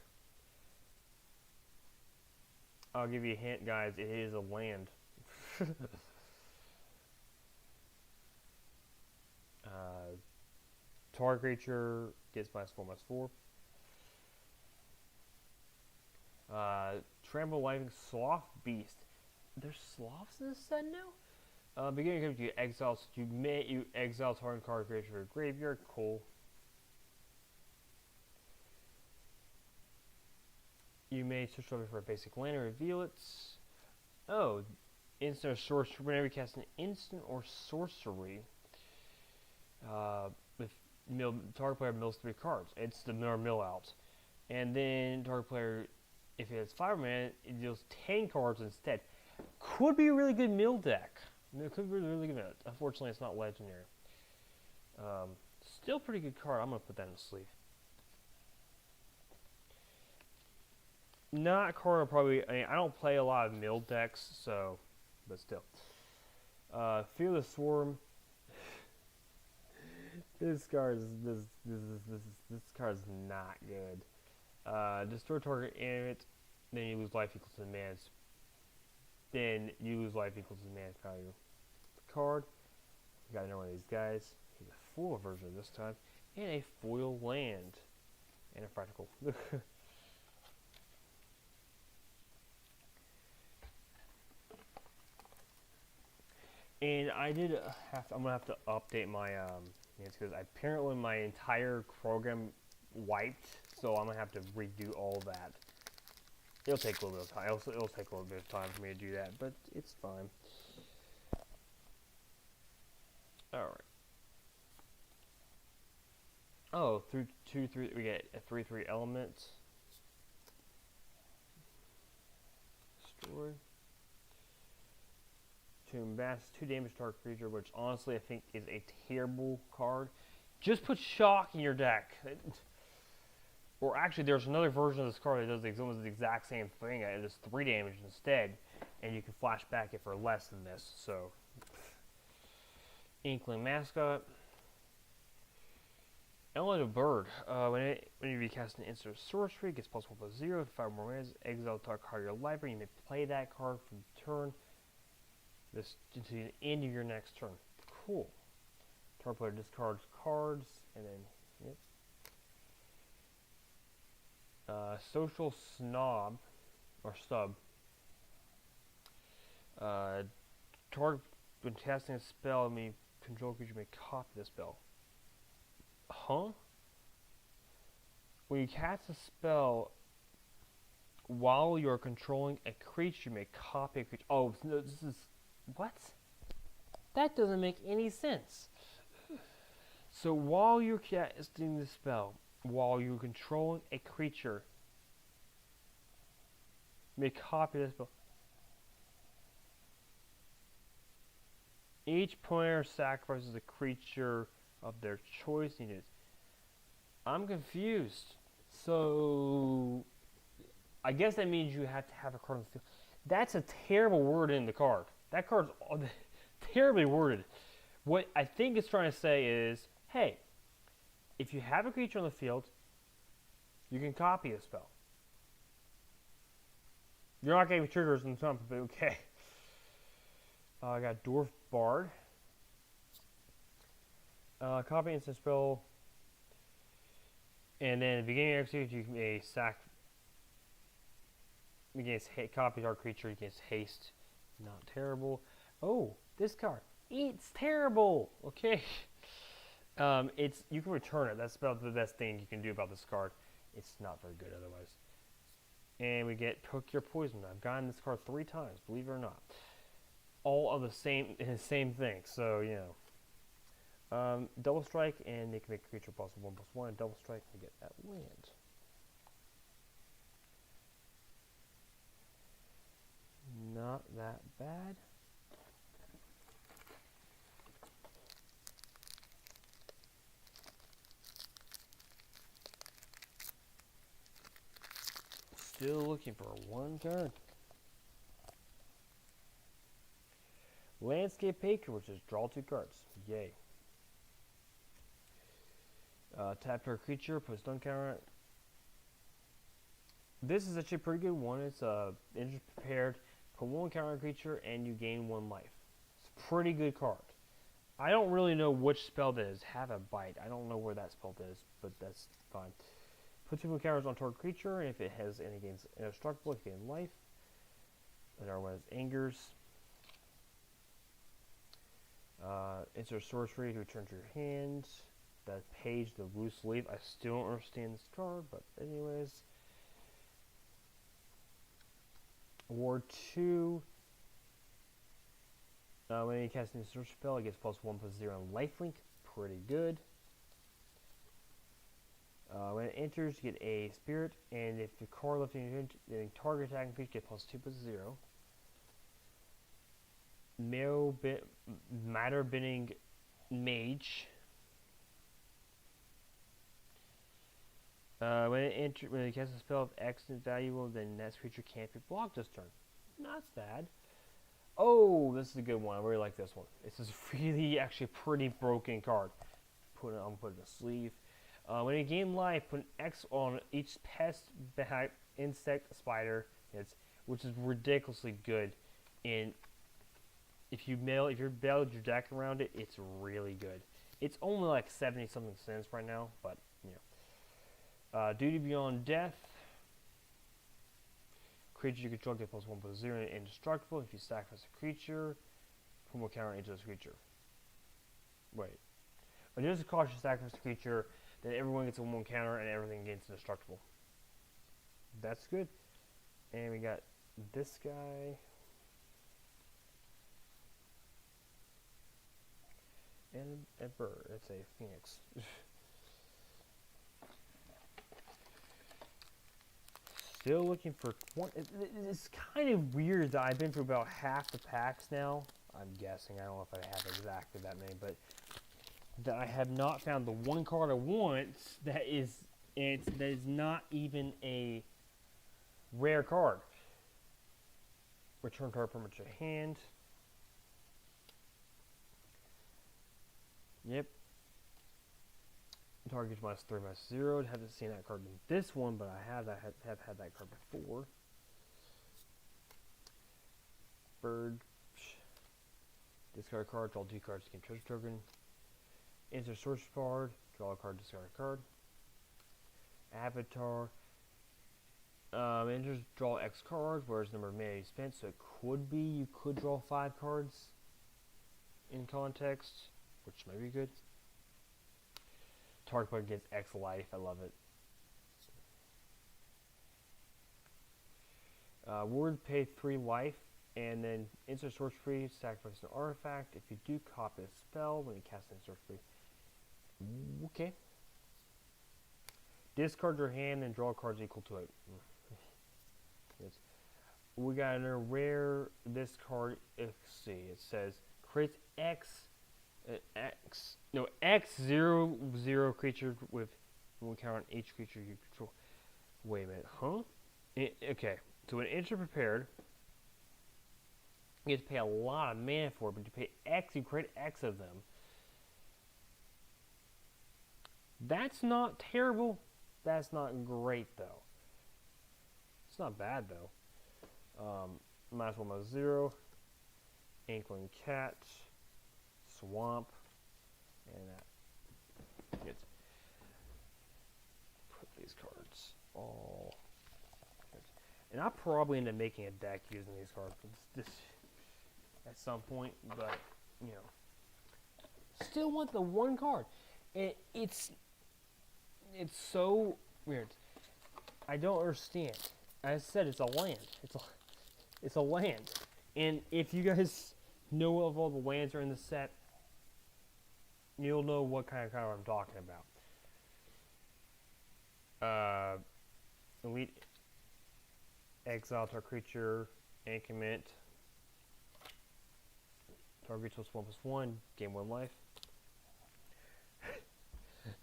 I'll give you a hint, guys. It is a land. Target creature gets +4/+4. Trample Lightning Sloth Beast. There's sloths in this set now? Beginning of you exile, so you exile target card creature for your graveyard. Cool. You may search over for a basic land and reveal it. Oh, instant or sorcery. Whenever you cast an instant or sorcery, with target player mills 3 cards. It's the mill out. And then target player, if it has 5 mana, it deals 10 cards instead. Could be a really good mill deck. It could be really good. Unfortunately, it's not legendary. Still pretty good card. I'm gonna put that in the sleeve. Not a card I don't play a lot of mill decks, so, but still. Fearless Swarm. This card is not good. Destroy target animate, then you lose life equals to the man's. Then you lose life equals to the man's value. The card. You gotta know one of these guys. He's a foil version this time, and a foil land, and a practical. And I did I'm gonna have to update my because apparently my entire program wiped, so I'm gonna have to redo all that. It'll take a little bit of time. It'll take a little bit of time for me to do that, but it's fine. All right. Oh, through 2/3 we get a 3/3 element. Story. Tomb Bass, 2 damage to our creature, which honestly I think is a terrible card. Just put shock in your deck. Or actually, there's another version of this card that does almost the exact same thing. It does 3 damage instead, and you can flash back it for less than this. So, Inkling Mascot. Element of Bird. When you cast an instant sorcery, it gets +1/+0. 5 more minutes. Exile target card of your library. You may play that card for the turn. This until the end of your next turn. Cool. Target player discards cards, and then Social Snob or Stub. Target when casting a spell, control creature may copy the spell. Huh? When you cast a spell while you're controlling a creature, you may copy a creature. Oh no, this is. What? That doesn't make any sense. So while you're casting the spell, while you're controlling a creature, you may copy the spell. Each player sacrifices a creature of their choice. I'm confused. So I guess that means you have to have a card on the field. That's a terrible word in the card. That card's terribly worded. What I think it's trying to say is, hey, if you have a creature on the field, you can copy a spell. You're not getting triggers and something, but okay. I got Dwarf Bard. Copy instant spell. And then at the beginning of your execution, you can copy our creature against haste. Not terrible. Oh, this card. It's terrible. Okay. You can return it. That's about the best thing you can do about this card. It's not very good otherwise. And we get Poke Your Poison. I've gotten this card 3 times, believe it or not. All of the same thing. So, you know. Double Strike, and they can make a creature +1/+1. And Double Strike, and get that land. Not that bad. Still looking for 1 card. Landscape Acre, which is draw 2 cards. Yay. Tap per creature, put a stun counter on it. This is actually a pretty good one. It's Injured Prepared, put 1 counter on a creature, and you gain 1 life. It's a pretty good card. I don't really know which spell that is. Have a Bite. I don't know where that spell is, but that's fine. Put 2 counters on target creature, and if it has any gains indestructible, you gain life. Another one is Angers. Insert sorcery to return to your hand. That page, the loose leaf. I still don't understand this card, but anyways. Ward 2. When you cast an insert spell, it gets +1/+0 on lifelink. Pretty good. When it enters, you get a spirit, and if the card left in your hand, the target attacking creature gets +2/+0. Matter Bending Mage. When it casts a spell of X valuable, then that creature can't be blocked this turn. Not bad. Oh, this is a good one. I really like this one. This is really actually a pretty broken card. I'm gonna put it in a sleeve. When you gain life, put an X on each pest, bat, insect, spider, which is ridiculously good. And if you build your deck around it, it's really good. It's only like 70-something cents right now, but you know. Duty Beyond Death. Creature you control get +1/+0 and indestructible. If you sacrifice a creature, put 1 counter into this creature. Wait. When there's a cost, you sacrifice a creature, then everyone gets a 1 counter and everything gets indestructible. That's good. And we got this guy. And a bird. It's a phoenix. Still looking for one. It's kind of weird that I've been through about half the packs now. I'm guessing. I don't know if I have exactly that many, but that I have not found the 1 card I want that is not even a rare card. Return card permanent to hand. Yep. Target -3/-0. Haven't seen that card in this one, but I have had that card before. Bird. Discard a card. Draw 2 cards. Gain treasure token. Insert source card. Draw a card. Discard a card. Avatar. Enters draw X cards. Whereas number of mana you spent, so it could be you could draw 5 cards in context, which may be good. Target player gets X life. I love it. Ward pay 3 life, and then insert sorcery, sacrifice an artifact. If you do copy a spell when you cast an sorcery, okay. Discard your hand and draw cards equal to it. Yes. We got another rare. This card. Let's see. It says creates X0/0 creature with 1 counter on each creature you control. Wait a minute, huh? Okay, so when Instant Prepared, you have to pay a lot of mana for it, but you pay X, you create X of them. That's not terrible. That's not great, though. It's not bad, though. -1/-0. Inkling Cat. Swamp. And that. Let's put these cards all. And I'll probably end up making a deck using these cards at some point, but, you know. Still want the 1 card. And it's so weird. I don't understand. as I said, it's a land. It's a land. And if you guys know of all the lands that are in the set, you'll know what kind of card I'm talking about. Elite exile to a creature, and commit. Target plus 1/1, gain 1 life.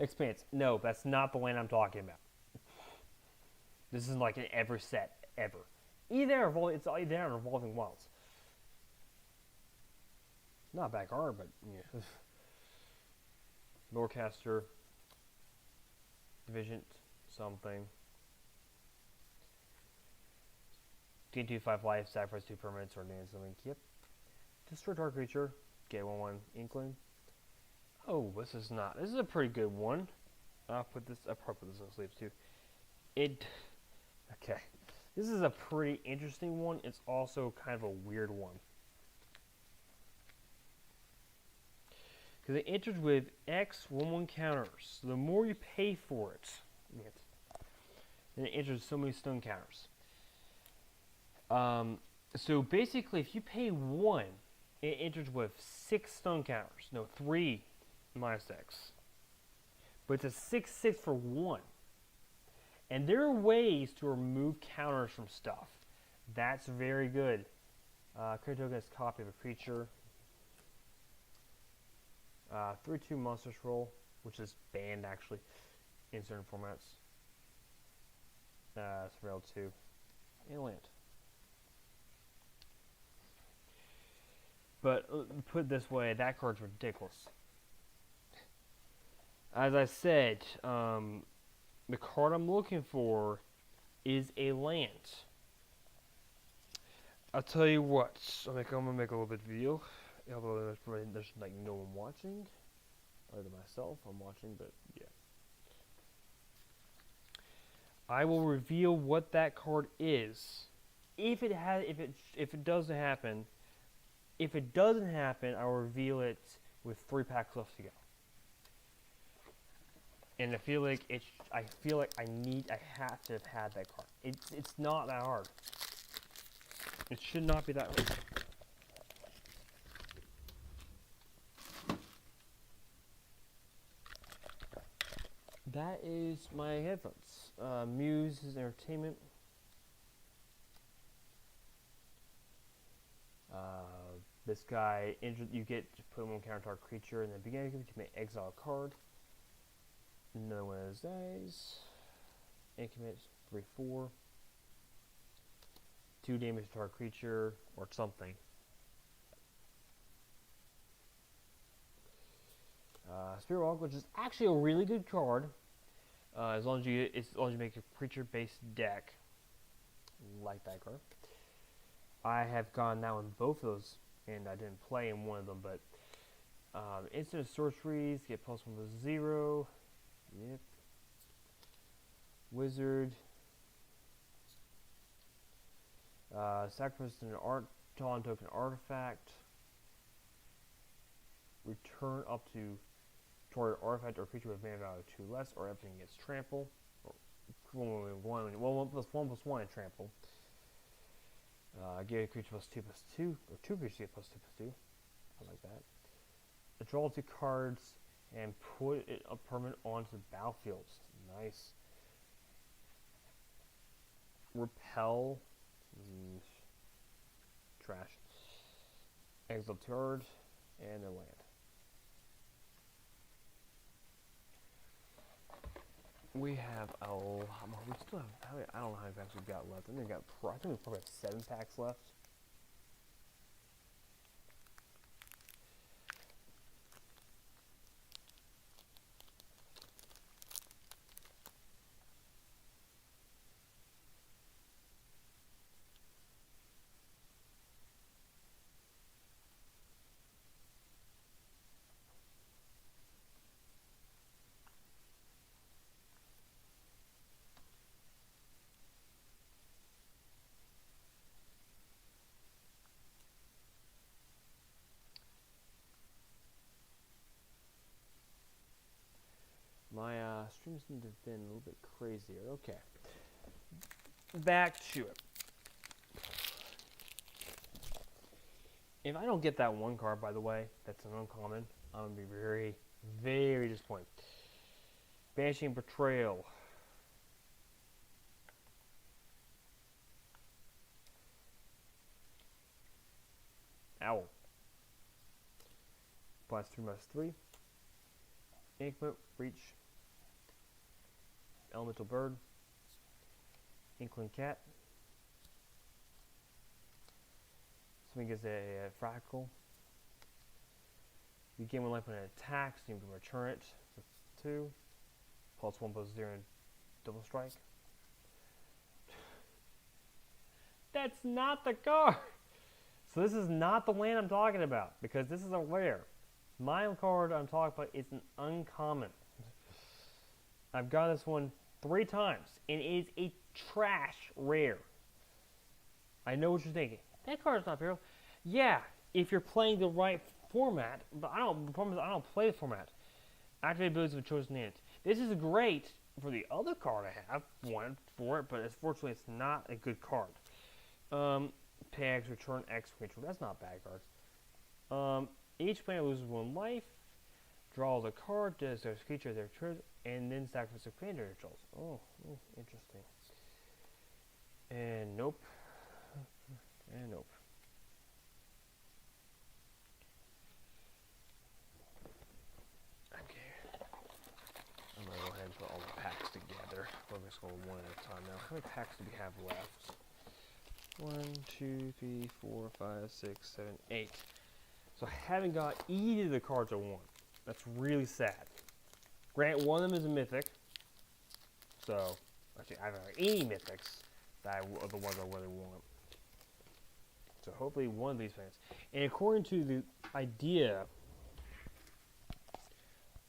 Expanse. No, that's not the land I'm talking about. This isn't like in every set ever. Either it's either Revolving Wilds. Not a bad card, but yeah. Lorecaster, Division, something. Gain 2/5 life, sacrifice 2 permanents or name something. Yep. Destroy target creature, get 1/1 Inkling. Oh, this is a pretty good one. I'll probably put this on sleeves too. Okay. This is a pretty interesting one. It's also kind of a weird one. Because it enters with X 1/1 counters. So the more you pay for it, then it enters so many stun counters. So basically, if you pay 1, it enters with 6 stun counters. No, 3 minus X. But it's a 6/6 for 1. And there are ways to remove counters from stuff. That's very good. Create token is a copy of a creature. 3/2 monster scroll, which is banned actually in certain formats. Surveil 2. And land. But put it this way, that card's ridiculous. As I said, the card I'm looking for is a land. I'll tell you what, I'm gonna make a little bit of video, although there's like no one watching, other than myself. I'm watching, but yeah. I will reveal what that card is if it doesn't happen. If it doesn't happen, I'll reveal it with 3 packs left to go. And I feel like I have to have had that card. It's not that hard. It should not be that hard. That is my headphones. Muse is entertainment. This guy, you get to put 1 counter target creature in the beginning. You can exile a card. Another one of those dies. And commit 3/4. 2 damage to target creature or something. Spirit Walk, which is actually a really good card, as long as you make a creature-based deck like that card. I have gone now in both of those, and I didn't play in one of them, but instant sorceries get +1/0. Yep. Wizard. Sacrifice an Taunt token artifact. Return up to target artifact or creature with mana value 2 less, or everything gets trample. Or 1/1 and trample. Get a creature +2/2, or 2 creatures get +2/2. I like that. Draw 2 cards and put it a permanent onto the battlefield. Nice. Repel. Trash. Exile card and a land. We have we still have, I don't know how many packs we've got left. I think we probably have 7 packs left. My streams need to have been a little bit crazier. Okay. back to it. If I don't get that one card, by the way, that's an uncommon, I'm going to be very, very disappointed. Banishing Betrayal. Owl. Plus 3/3. Inkmote, Reach. Elemental Bird. Inkling Cat. Something gets a fractal. You gain 1 life when it attacks, you can return it. So 2. +1/+0 and double strike. That's not the card! So this is not the land I'm talking about, because this is a rare. My card I'm talking about is an uncommon. I've got this one 3 times, and it is a trash rare. I know what you're thinking. That card's not fair. Yeah, if you're playing the right format, but the problem is I don't play the format. Activate abilities of a chosen hand. This is great for the other card I have, one for it, but unfortunately it's not a good card. Pay X, return X creature. That's not a bad card. Each player loses 1 life, draws a card, does their creature their turn, and then sacrifice a commander rituals. Oh, interesting. And nope. And nope. Okay. I'm going to go ahead and put all the packs together. We're just going one at a time now. How many packs do we have left? 1, 2, 3, 4, 5, 6, 7, 8. So I haven't got either of the cards I want. That's really sad. Grant, one of them is a mythic. So, actually, I haven't got any mythics that are the ones I really want. So hopefully one of these things. And according to the idea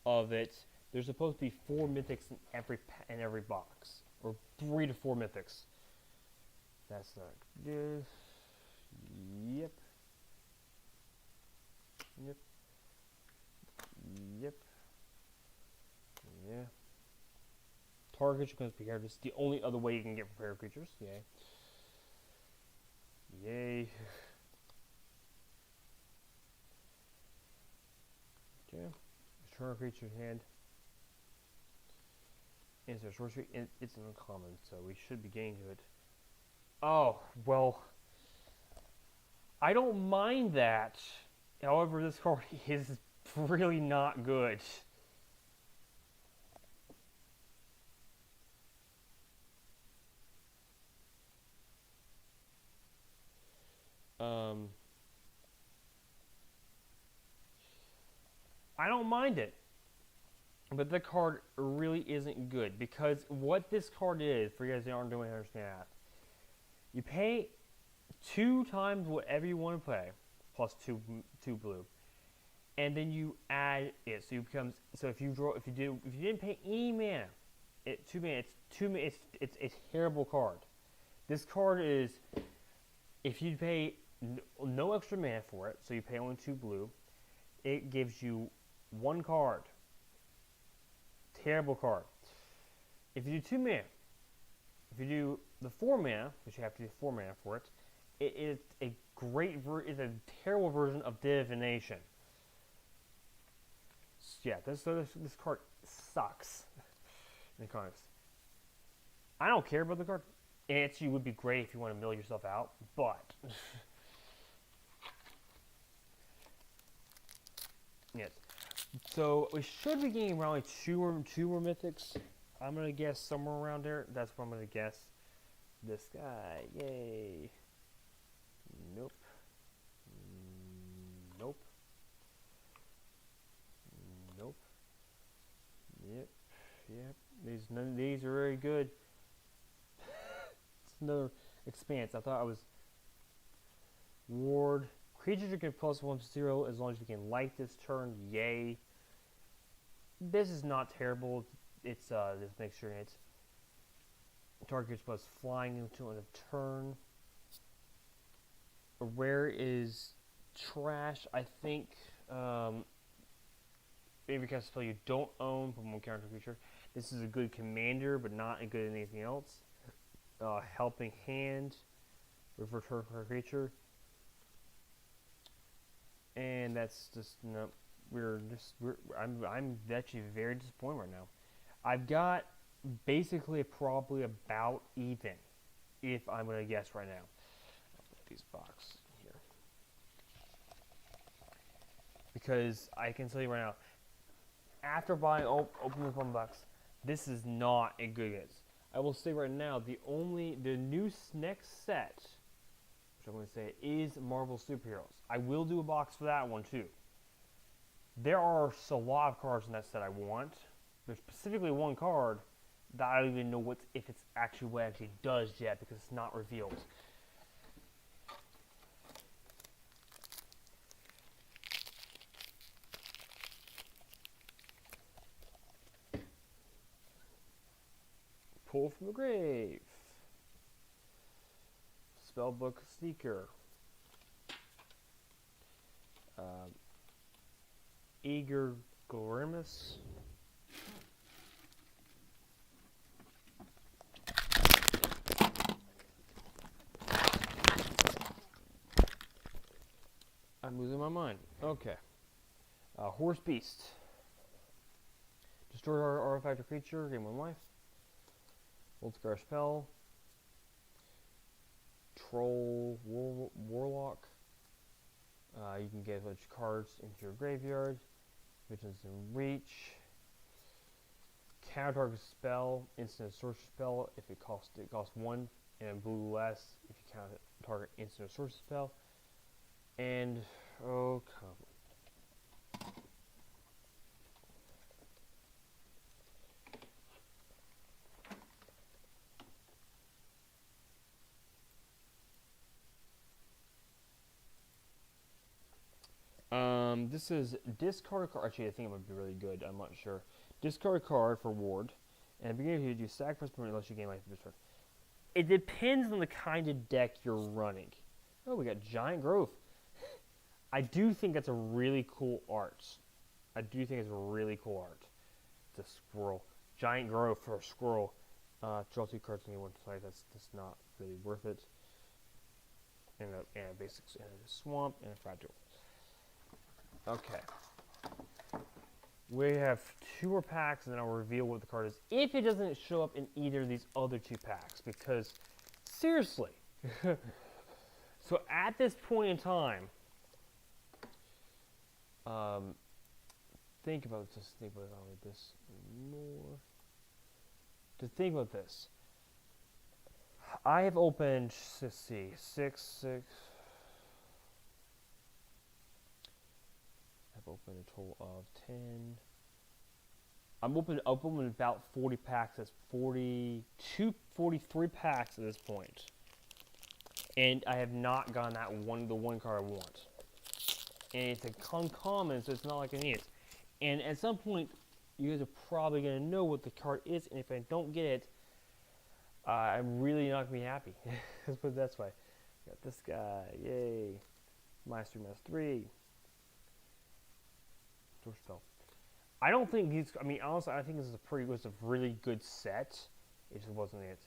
of it, there's supposed to be 4 mythics in every box, or 3 to 4 mythics. That's not good. Yep. Yep. Yep. Yeah. Target becomes prepared. This is the only other way you can get prepared creatures. Yay. Yay. Okay. Return a creature's hand. It's a sorcery. It's an uncommon, so we should be getting to it. Oh, well. I don't mind that. However, this card is really not good. I don't mind it. But the card really isn't good, because what this card is, for you guys that aren't doing understand that, you pay 2 times whatever you want to pay, plus 2 blue, and then you add it. So it becomes, so if you didn't pay any mana, 2 mana, it's a terrible card. This card is, if you pay no extra mana for it, so you pay only 2 blue, it gives you 1 card. Terrible card. If you do 2 mana, if you do the 4 mana, which you have to do 4 mana for it, it is a it's a terrible version of Divination. Yeah, this card sucks in the comics. I don't care about the card. It actually would be great if you want to mill yourself out, but yes. So we should be getting around like two more mythics. I'm gonna guess somewhere around there. That's what I'm gonna guess. This guy, yay! Nope. Nope. Nope. Yep. Yep. None of these are very good. It's another expanse. I thought I was ward. Creatures get +1/+0 as long as you can light this turn. Yay. This is not terrible. It's just make sure it's target plus flying into a turn. A rare is trash. I think maybe because spell you don't own from 1 character creature. This is a good commander, but not a good at anything else. Helping Hand with Return for a Creature. And that's just, no, I'm actually very disappointed right now. I've got basically probably about even, if I'm going to guess right now. I'll put these boxes here. Because I can tell you right now, after buying, open this one box, this is not a good guess. I will say right now, the new next set, which I'm going to say, is Marvel Superheroes. I will do a box for that one too. There are a lot of cards in that set I want. There's specifically one card that I don't even know if it's actually what it actually does yet, because it's not revealed. Pull from the Grave. Spellbook Seeker. Eager Grimace. I'm losing my mind. Okay. Horse Beast. Destroy our artifact or creature. Gain 1 life. Voltscar Spell. Troll Warlock. You can get a bunch of cards into your graveyard. Vigilance and Reach. Counter target spell. Instant sorcery spell if it costs 1 and blue less if you counter target instant sorcery spell. And oh come. This is discard a card. Actually, I think it would be really good. I'm not sure. Discard a card for ward, and at the beginning of you sacrifice permanent unless you gain life this turn. It depends on the kind of deck you're running. Oh, we got Giant Growth. I do think that's a really cool art. I do think it's a really cool art. It's a squirrel. Giant Growth for a squirrel. Draw 2 cards on one side. That's just not really worth it. And a basic swamp and a fragile. Okay. We have 2 more packs, and then I'll reveal what the card is if it doesn't show up in either of these other 2 packs. Because seriously, so at this point in time, think about this more. To think about this, I have opened. Let's see, 6. I've opened a total of 10. I'm open about 40 packs. That's 43 packs at this point. And I have not gotten the one card I want. And it's a uncommon, so it's not like I need it. And at some point, you guys are probably going to know what the card is, and if I don't get it, I'm really not going to be happy. Let's put it that way. Got this guy, yay. -3. Door spell. I don't think these, I mean, honestly, I think this is a really good set. It just wasn't it.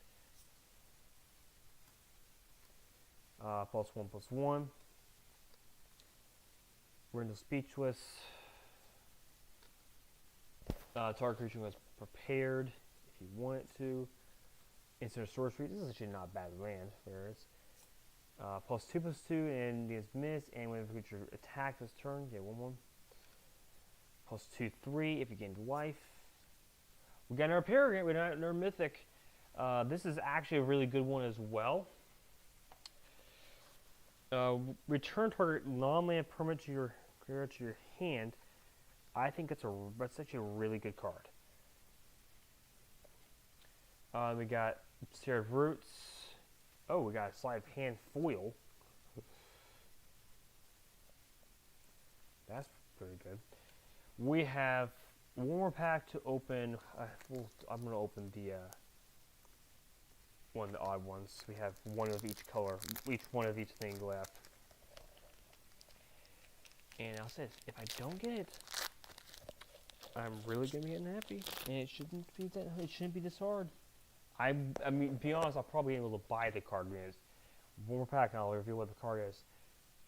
+1/+1. Render Speechless. Target creature was prepared if you want it to. Instant sorcery. This is actually not a bad land. There it is. +2/+2 and against miss, and when the creature attacks this turn, get 1/1. +2/3 if you gain life. We got our Peregrine, we got our Mythic. This is actually a really good one as well. Return target non-land permanent to your hand. I think that's actually a really good card. We got Seraph Roots. Oh, we got a Sleight of Hand foil. That's pretty good. We have one more pack to open. I'm going to open the one of the odd ones. We have one of each color, one of each thing left. And I'll say this, if I don't get it, I'm really going to be getting happy. And it shouldn't be this hard. I mean, to be honest, I'll probably be able to buy the card games. One more pack, and I'll reveal what the card is.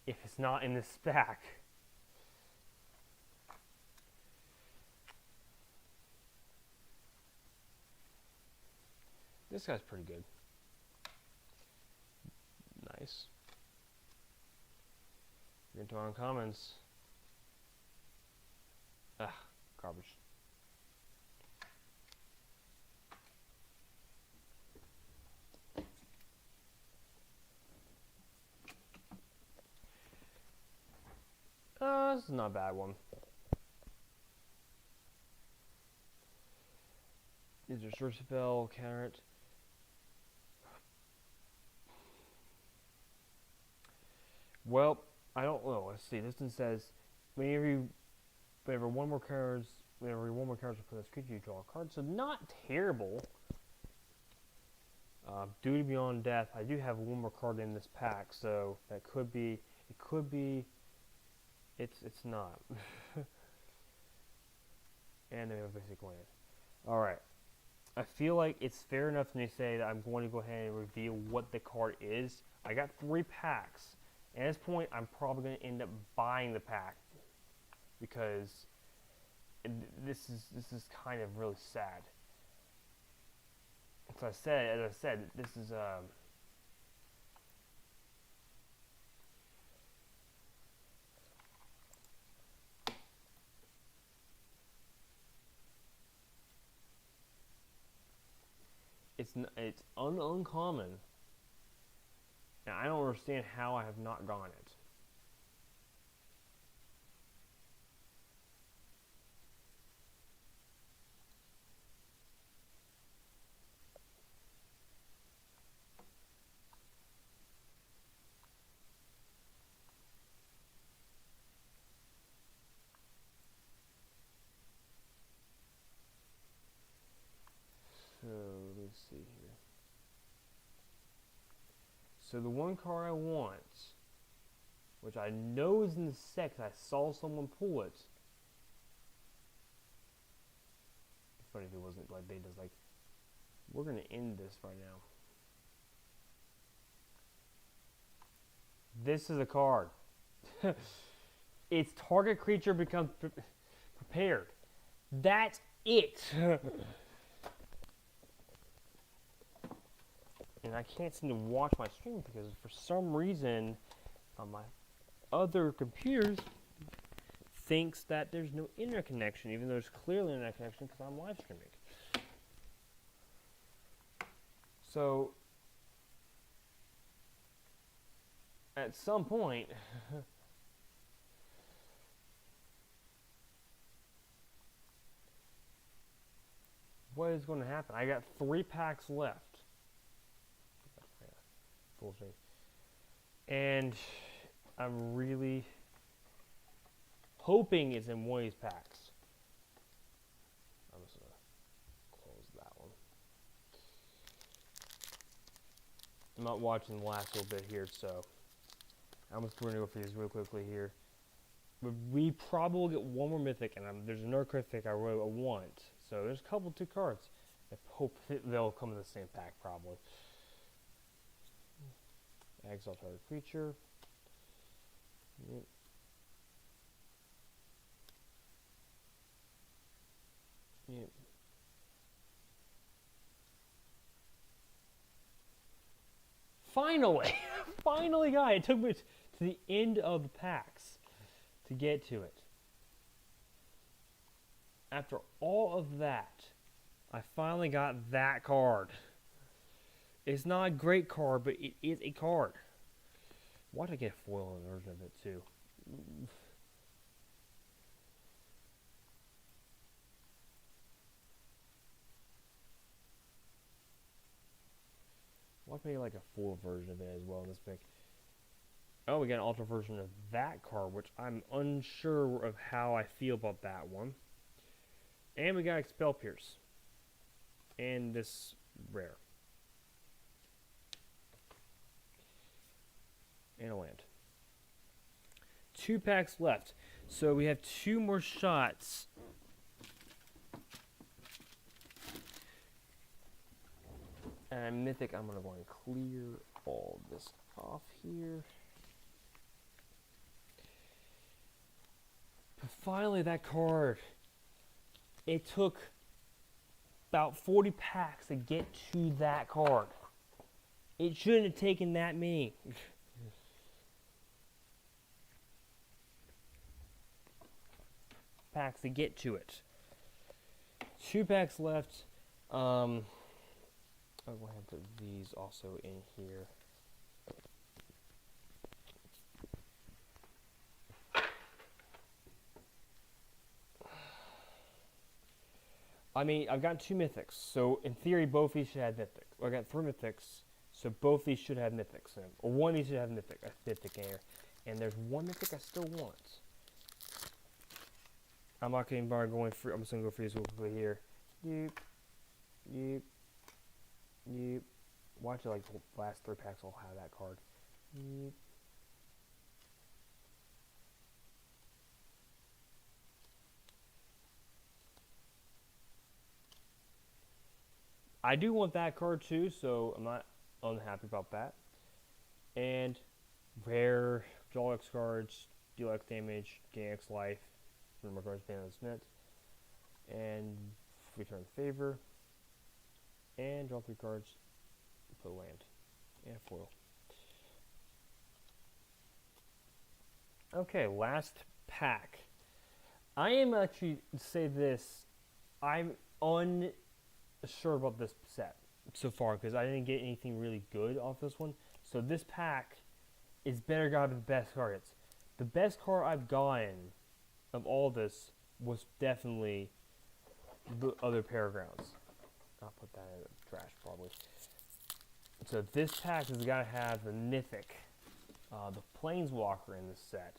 If it's not in this stack. This guy's pretty good. Nice. You're into uncommons. Ah, garbage. This is not a bad one. These are Strixhaven counter it. Well, I don't know. Let's see. This one says whenever one more cards will put this creature, you draw a card. So not terrible. Duty Beyond Death. I do have one more card in this pack, so that could be. It could be. It's not. And then we have a basic land. All right. I feel like it's fair enough to me to say that I'm going to go ahead and reveal what the card is. I got 3 packs. At this point, I'm probably going to end up buying the pack because this is kind of really sad. As I said, this is it's uncommon. Now, I don't understand how I have not gotten it. So, let me see here. So the one card I want, which I know is in the set because I saw someone pull it. It's funny if it wasn't like they just like, we're going to end this right now. This is a card. Its target creature becomes prepared. That's it. And I can't seem to watch my stream because for some reason on my other computers thinks that there's no internet connection, even though there's clearly an internet connection because I'm live streaming. So at some point what is going to happen? I got 3 packs left. Full screen. And I'm really hoping it's in one of these packs. I'm just going to close that one. I'm not watching the last little bit here, so I'm just going to go through these real quickly here. We probably will get one more mythic, and there's another mythic I wrote I want. So there's a couple 2 cards. I hope they'll come in the same pack probably. Exile target creature. Yep. Yep. Finally! Finally got it. It took me to the end of the packs to get to it. After all of that, I finally got that card. It's not a great card, but it is a card. Why did I get a foil version of it too? Why did I get like a foil version of it as well in this pick? Oh, we got an ultra version of that card, which I'm unsure of how I feel about that one. And we got Expel Pierce. And this rare. And a land. 2 packs left. So we have 2 more shots. And Mythic, I'm going to go and clear all this off here. But finally, that card. It took about 40 packs to get to that card. It shouldn't have taken that many. Packs to get to it. 2 packs left. I'm going to put these also in here. I mean, I've got 2 mythics, so in theory, both these should have mythic. Well, I got 3 mythics, so both these should have mythics in them. Or one of these should have a mythic in here. And there's 1 mythic I still want. I'm not going to bother going through. I'm just going to go through this real quickly here. Yeep. Yeep. Yeep. Watch it, like, the last 3 packs will have that card. Yeep. I do want that card too, so I'm not unhappy about that. And rare, draw X cards, deal X damage, gain X life, remember cards being on Smith, and return favor, and draw 3 cards, put a land, and foil. Okay, last pack. I am actually, to say this, I'm unsure about this set so far because I didn't get anything really good off this one. So this pack is better got the best cards. The best card I've gotten of all this was definitely the other paragrounds. I'll put that in the trash probably. So this pack has got to have the mythic, the Planeswalker in this set.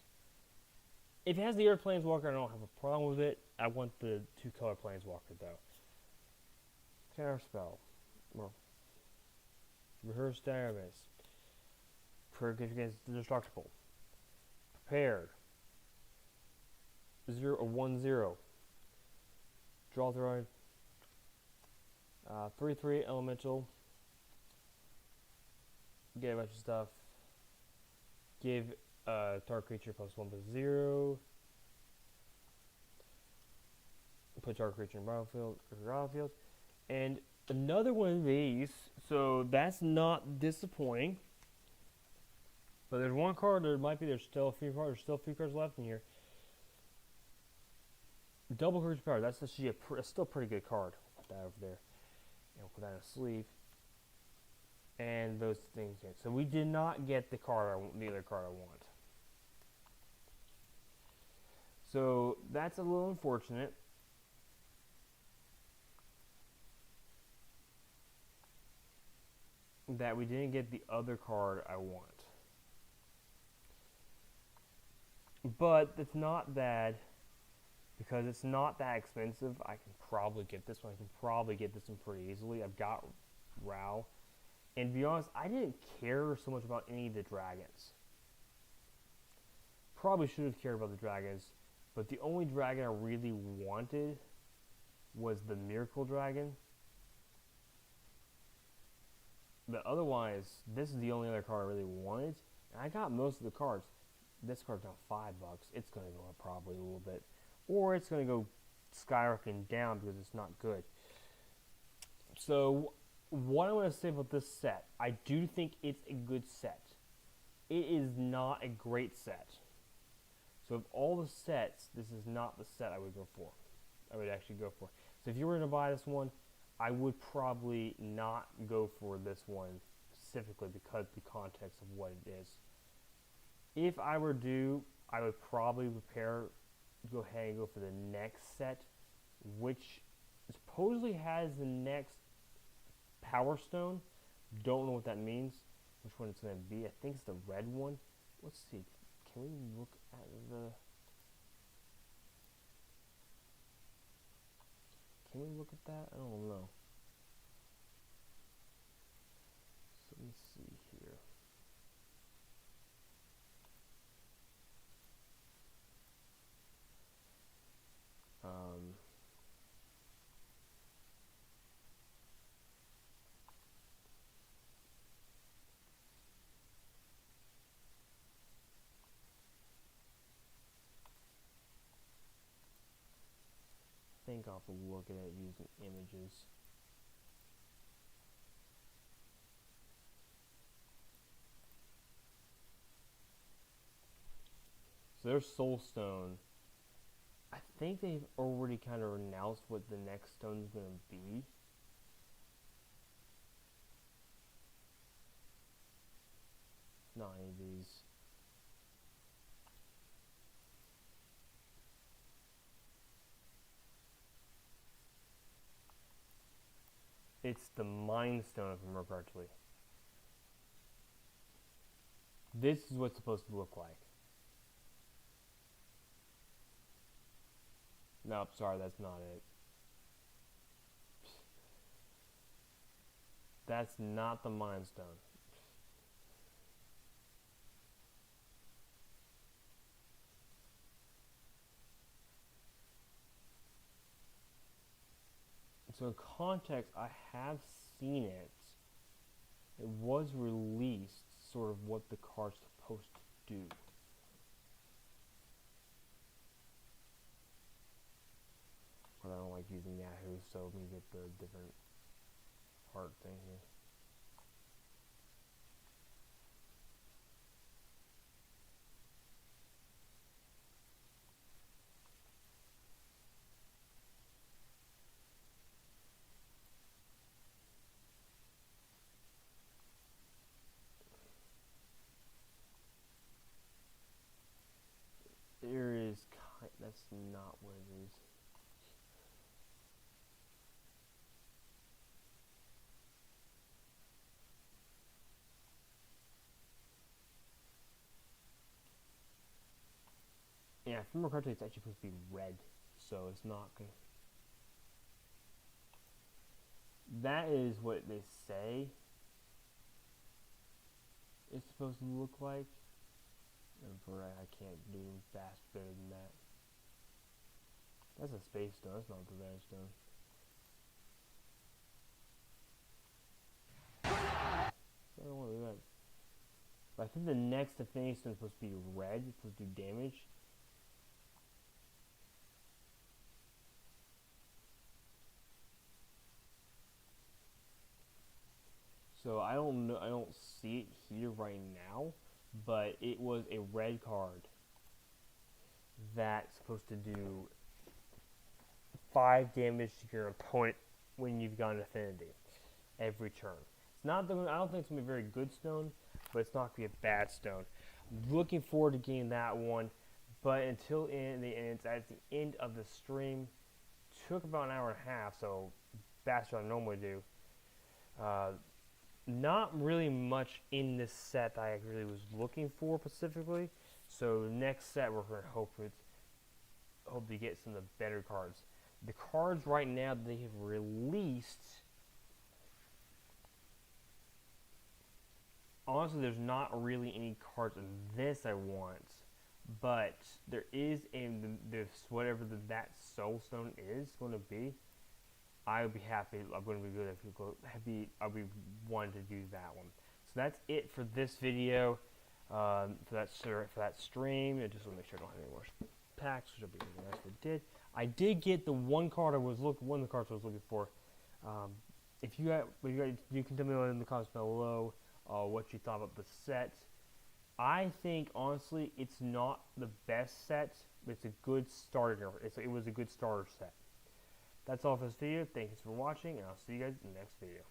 If it has the other Planeswalker, I don't have a problem with it. I want the 2-color Planeswalker though. Counterspell. Well, rehearse database. Protect against destructible. Prepared. 1/0. Draw 3. 3/3 elemental. Get a bunch of stuff. Give target creature +1/0. Put target creature in battlefield. And another one of these, so that's not disappointing. But there's one card, there's still a few cards left in here. Double Courage Power, that's actually still a pretty good card. I'll put that over there. And we'll put that in a sleeve. And those things here. So we did not get the other card I want. So that's a little unfortunate. That we didn't get the other card I want. But it's not bad because it's not that expensive. I can probably get this one. I can probably get this one pretty easily. I've got Rao. And to be honest, I didn't care so much about any of the dragons. Probably should have cared about the dragons. But the only dragon I really wanted was the Miracle Dragon. But otherwise, this is the only other card I really wanted. And I got most of the cards. This card's now $5. It's going to go up probably a little bit. Or it's going to go skyrocketing down because it's not good. So, what I want to say about this set, I do think it's a good set. It is not a great set. So, of all the sets, this is not the set I would go for. I would actually go for. So, if you were going to buy this one, I would probably not go for this one specifically because of the context of what it is. If I were due, I would probably go ahead and go for the next set, which supposedly has the next Power Stone. Don't know what that means, which one it's going to be. I think it's the red one. Let's see. Can we look at the... Can we look at that? I don't know. So let me see here. think I'll have to look at it using images. So there's Soulstone. I think they've already kind of announced what the next stone is going to be. Not any of these. It's the Mind Stone, if I remember correctly. This is what's supposed to look like. Nope, sorry, that's not it. That's not the Mind Stone. So in context, I have seen it. It was released, sort of what the card's supposed to do. But I don't like using Yahoo, so let me get the different art thing here. There is that's not what it is. Yeah, if I remember correctly, it's actually supposed to be red, so it's not good. That is what they say it's supposed to look like. And I can't do fast better than that. That's a space stone, that's not the red stone. So I don't want to do that. But I think the next Affinity Stone is supposed to be red, it's supposed to do damage. So I don't know, I don't see it here right now, but it was a red card that's supposed to do 5 damage to your opponent when you've got an affinity every turn. It's not the, I don't think it's gonna be a very good stone, but it's not gonna be a bad stone. I'm looking forward to getting that one, but until it's at the end of the stream. Took about an hour and a half, so faster than I normally do. Not really much in this set that I really was looking for specifically. So next set we're going to hope to get some of the better cards. The cards right now that they have released, honestly, there's not really any cards in this I want, but there is in this whatever that Soulstone is going to be. I would be happy. I'm going to be good if you go. I'll be wanting to do that one. So that's it for this video. For that stream. I just want to make sure I don't have any more packs, which will be the rest I did. I did get the one card I was one of the cards I was looking for. If you can tell me in the comments below what you thought about the set. I think honestly it's not the best set, but it's a good starter. It was a good starter set. That's all for this video. Thanks for watching, and I'll see you guys in the next video.